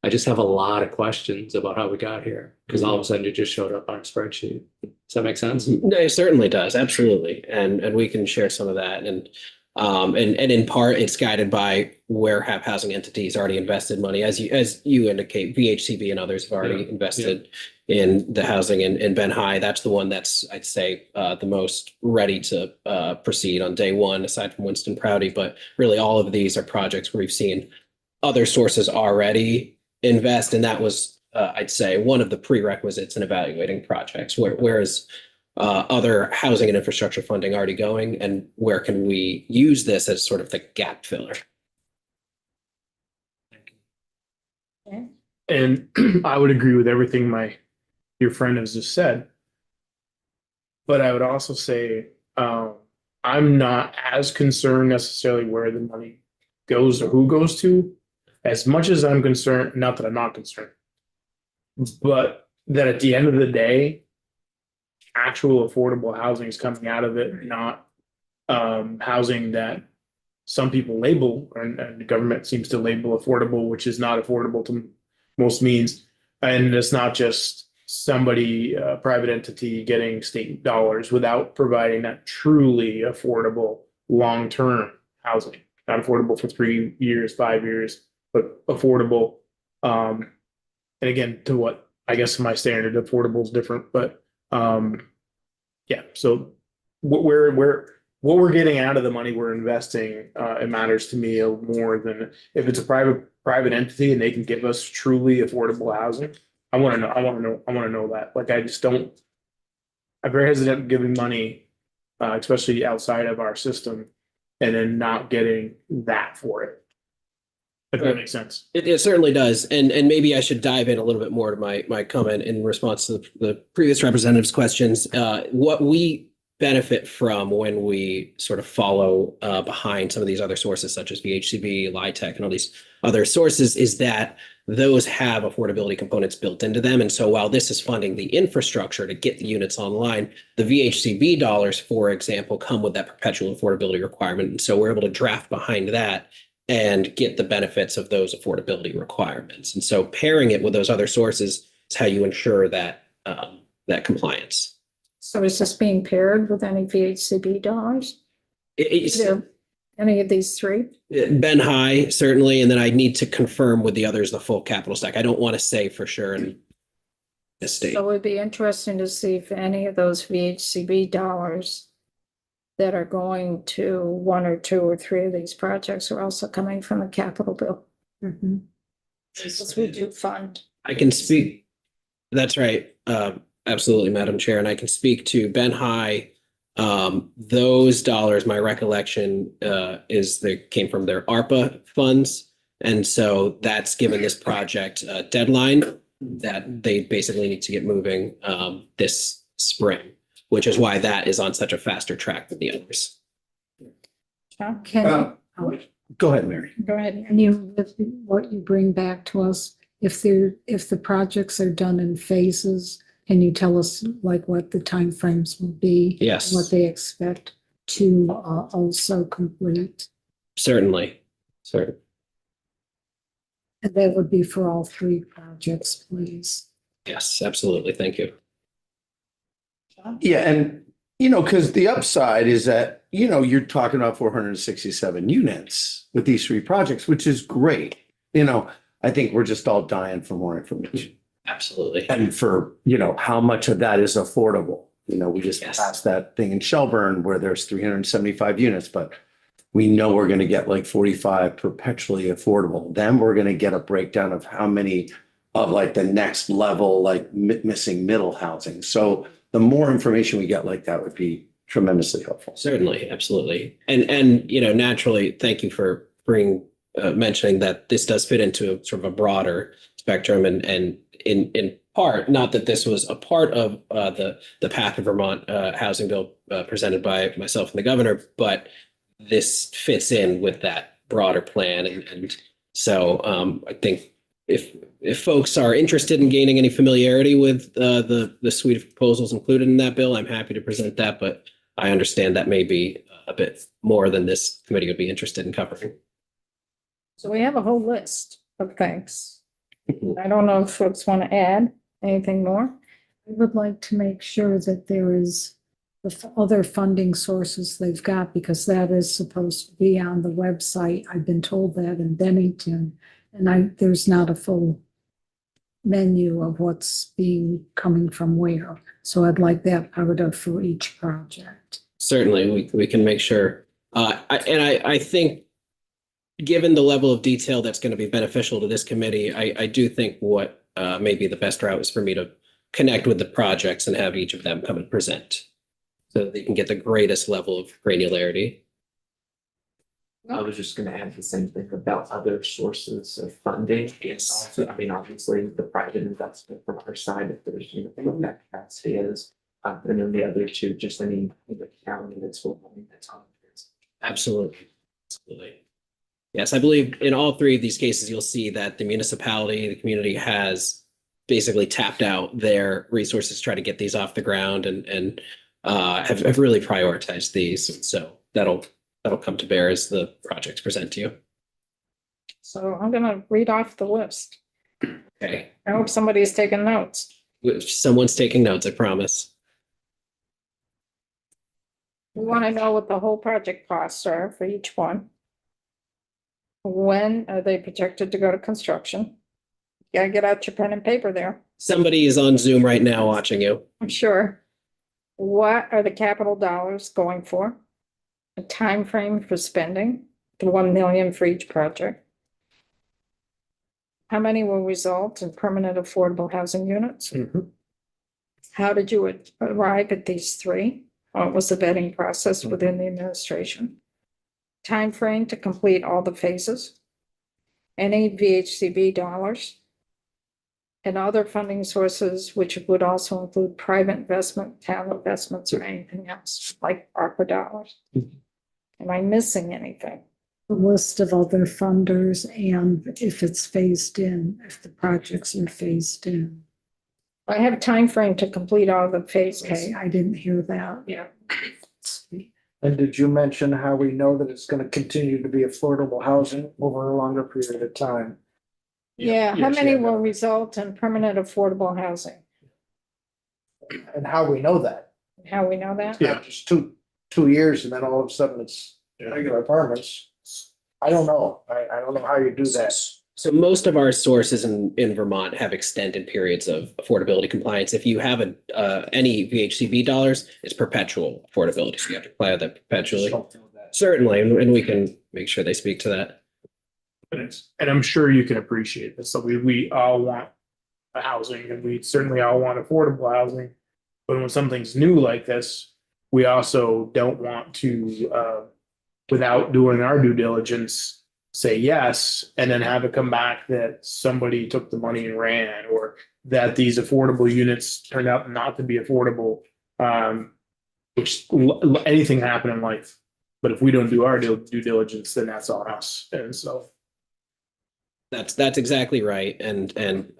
I just have a lot of questions about how we got here, because all of a sudden it just showed up on a spreadsheet. Does that make sense? No, it certainly does. Absolutely. And we can share some of that. And in part, it's guided by where have housing entities already invested money. As you indicate, VHCB and others have already invested in the housing in Ben High. That's the one that's, I'd say, the most ready to proceed on day one, aside from Winston Prouty. But really, all of these are projects where we've seen other sources already invest, and that was, I'd say, one of the prerequisites in evaluating projects. Where is other housing and infrastructure funding already going, and where can we use this as sort of the gap filler? And I would agree with everything your friend has just said. But I would also say I'm not as concerned necessarily where the money goes or who goes to, as much as I'm concerned, not that I'm not concerned, but that at the end of the day, actual affordable housing is coming out of it, not housing that some people label, and the government seems to label affordable, which is not affordable to most means. And it's not just somebody, private entity getting state dollars without providing that truly affordable long-term housing, not affordable for 3 years, 5 years, but affordable. And again, to what I guess my standard affordable is different, but yeah. So what we're getting out of the money we're investing, it matters to me more than if it's a private entity and they can give us truly affordable housing. I want to know that. Like, I'm very hesitant giving money, especially outside of our system, and then not getting that for it. If that makes sense. It certainly does. And maybe I should dive in a little bit more to my comment in response to the previous representative's questions. What we benefit from when we sort of follow behind some of these other sources, such as VHCB, LIHTC, and all these other sources is that those have affordability components built into them. And so while this is funding the infrastructure to get the units online, the VHCB dollars, for example, come with that perpetual affordability requirement. And so we're able to draft behind that and get the benefits of those affordability requirements. And so pairing it with those other sources is how you ensure that that compliance. So is this being paired with any VHCB dollars? It's There, any of these three? Ben High, certainly, and then I need to confirm with the others the full capital stack. I don't want to say for sure in this state. So it would be interesting to see if any of those VHCB dollars that are going to one or two or three of these projects are also coming from the capital bill. Mhm. Since we do fund. I can speak, that's right, absolutely, Madam Chair, and I can speak to Ben High. Those dollars, my recollection, is they came from their ARPA funds. And so that's given this project a deadline that they basically need to get moving, this spring, which is why that is on such a faster track than the others. Can, Go ahead, Mary. go ahead. And you, what you bring back to us, if the projects are done in phases, can you tell us like what the timeframes will be? Yes. What they expect to also complete? Certainly, certainly. And that would be for all three projects, please. Yes, absolutely. Thank you. Yeah, and because the upside is that, you're talking about 467 units with these three projects, which is great. I think we're just all dying for more information. Absolutely. And for, how much of that is affordable. We just Yes. passed that thing in Shelburne where there's 375 units, but we know we're going to get like 45 perpetually affordable. Then we're going to get a breakdown of how many of like the next level, like missing middle housing. So the more information we get like that would be tremendously helpful. Certainly, absolutely. And naturally, thank you for mentioning that this does fit into sort of a broader spectrum and in part, not that this was a part of the Path to Vermont housing bill presented by myself and the governor, but this fits in with that broader plan. And so I think if folks are interested in gaining any familiarity with the suite of proposals included in that bill, I'm happy to present that, but I understand that may be a bit more than this committee would be interested in covering. So we have a whole list of things. I don't know if folks want to add anything more. I would like to make sure that there is the other funding sources they've got, because that is supposed to be on the website. I've been told that in Bennington, and there's not a full menu of what's coming from where. So I'd like that out of for each project. Certainly, we can make sure. I think, given the level of detail that's going to be beneficial to this committee, I do think what may be the best route is for me to connect with the projects and have each of them come and present so that they can get the greatest level of granularity. I was just gonna add the same thing about other sources of funding. Yes. Also, obviously, the private investment from our side, if there's, what that capacity is. And then the other two, just any county that's money that's on. Absolutely. Absolutely. Yes, I believe in all three of these cases, you'll see that the municipality, the community has basically tapped out their resources to try to get these off the ground and have really prioritized these. So that'll come to bear as the projects present to you. So I'm gonna read off the list. Okay. I hope somebody's taking notes. If someone's taking notes, I promise. We want to know what the whole project costs are for each one. When are they projected to go to construction? You gotta get out your pen and paper there, Somebody is on Zoom right now watching you. I'm sure. What are the capital dollars going for? A time frame for spending, the 1 million for each project. How many will result in permanent affordable housing units? How did you arrive at these three? What was the vetting process within the administration? Time frame to complete all the phases? Any VHCB dollars? And other funding sources, which would also include private investment, town investments, or anything else, like ARPA dollars? Am I missing anything? the list of other funders and if it's phased in, if the projects are phased in. I have a time frame to complete all the phases. Okay, I didn't hear that. Yeah. And did you mention how we know that it's gonna continue to be affordable housing over a longer period of time? Yeah, how Yes, many yeah, will no. result in permanent affordable housing? And how we know that? How we know that? Yeah. Not just 2 years and then all of a sudden it's regular apartments. I don't know. I don't know how you do that. So most of our sources in Vermont have extended periods of affordability compliance. If you have any VHCB dollars, it's perpetual affordability. So you have to apply that perpetually. Certainly, and we can make sure they speak to that. And I'm sure you can appreciate this. So we all want a housing and we certainly all want affordable housing. But when something's new like this, we also don't want to, without doing our due diligence, say yes, and then have it come back that somebody took the money and ran, or that these affordable units turned out not to be affordable. Which anything happen in life. But if we don't do our due diligence, then that's on us. And so. That's exactly right. And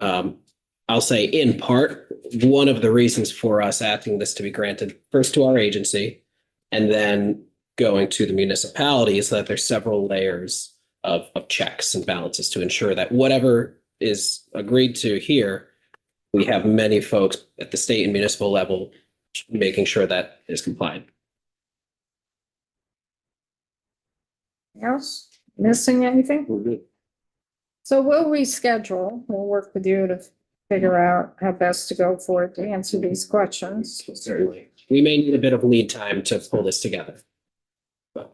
I'll say in part, one of the reasons for us asking this to be granted first to our agency and then going to the municipality is that there's several layers of checks and balances to ensure that whatever is agreed to here, we have many folks at the state and municipal level making sure that is compliant. Else? Missing anything? We're good. So we'll reschedule. We'll work with you to figure out how best to go forward to answer these questions. Certainly. We may need a bit of lead time to pull this together. But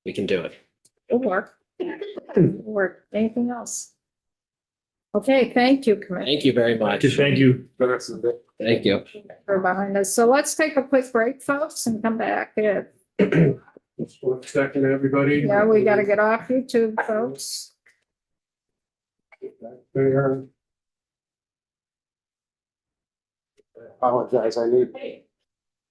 we can do it. It'll work. Work. Anything else? Okay, thank you, Commissioner. Thank you very much. Thank you. Thank you. For behind us. So let's take a quick break, folks, and come back. Second, everybody. Yeah, we gotta get off YouTube, folks. Apologize, I need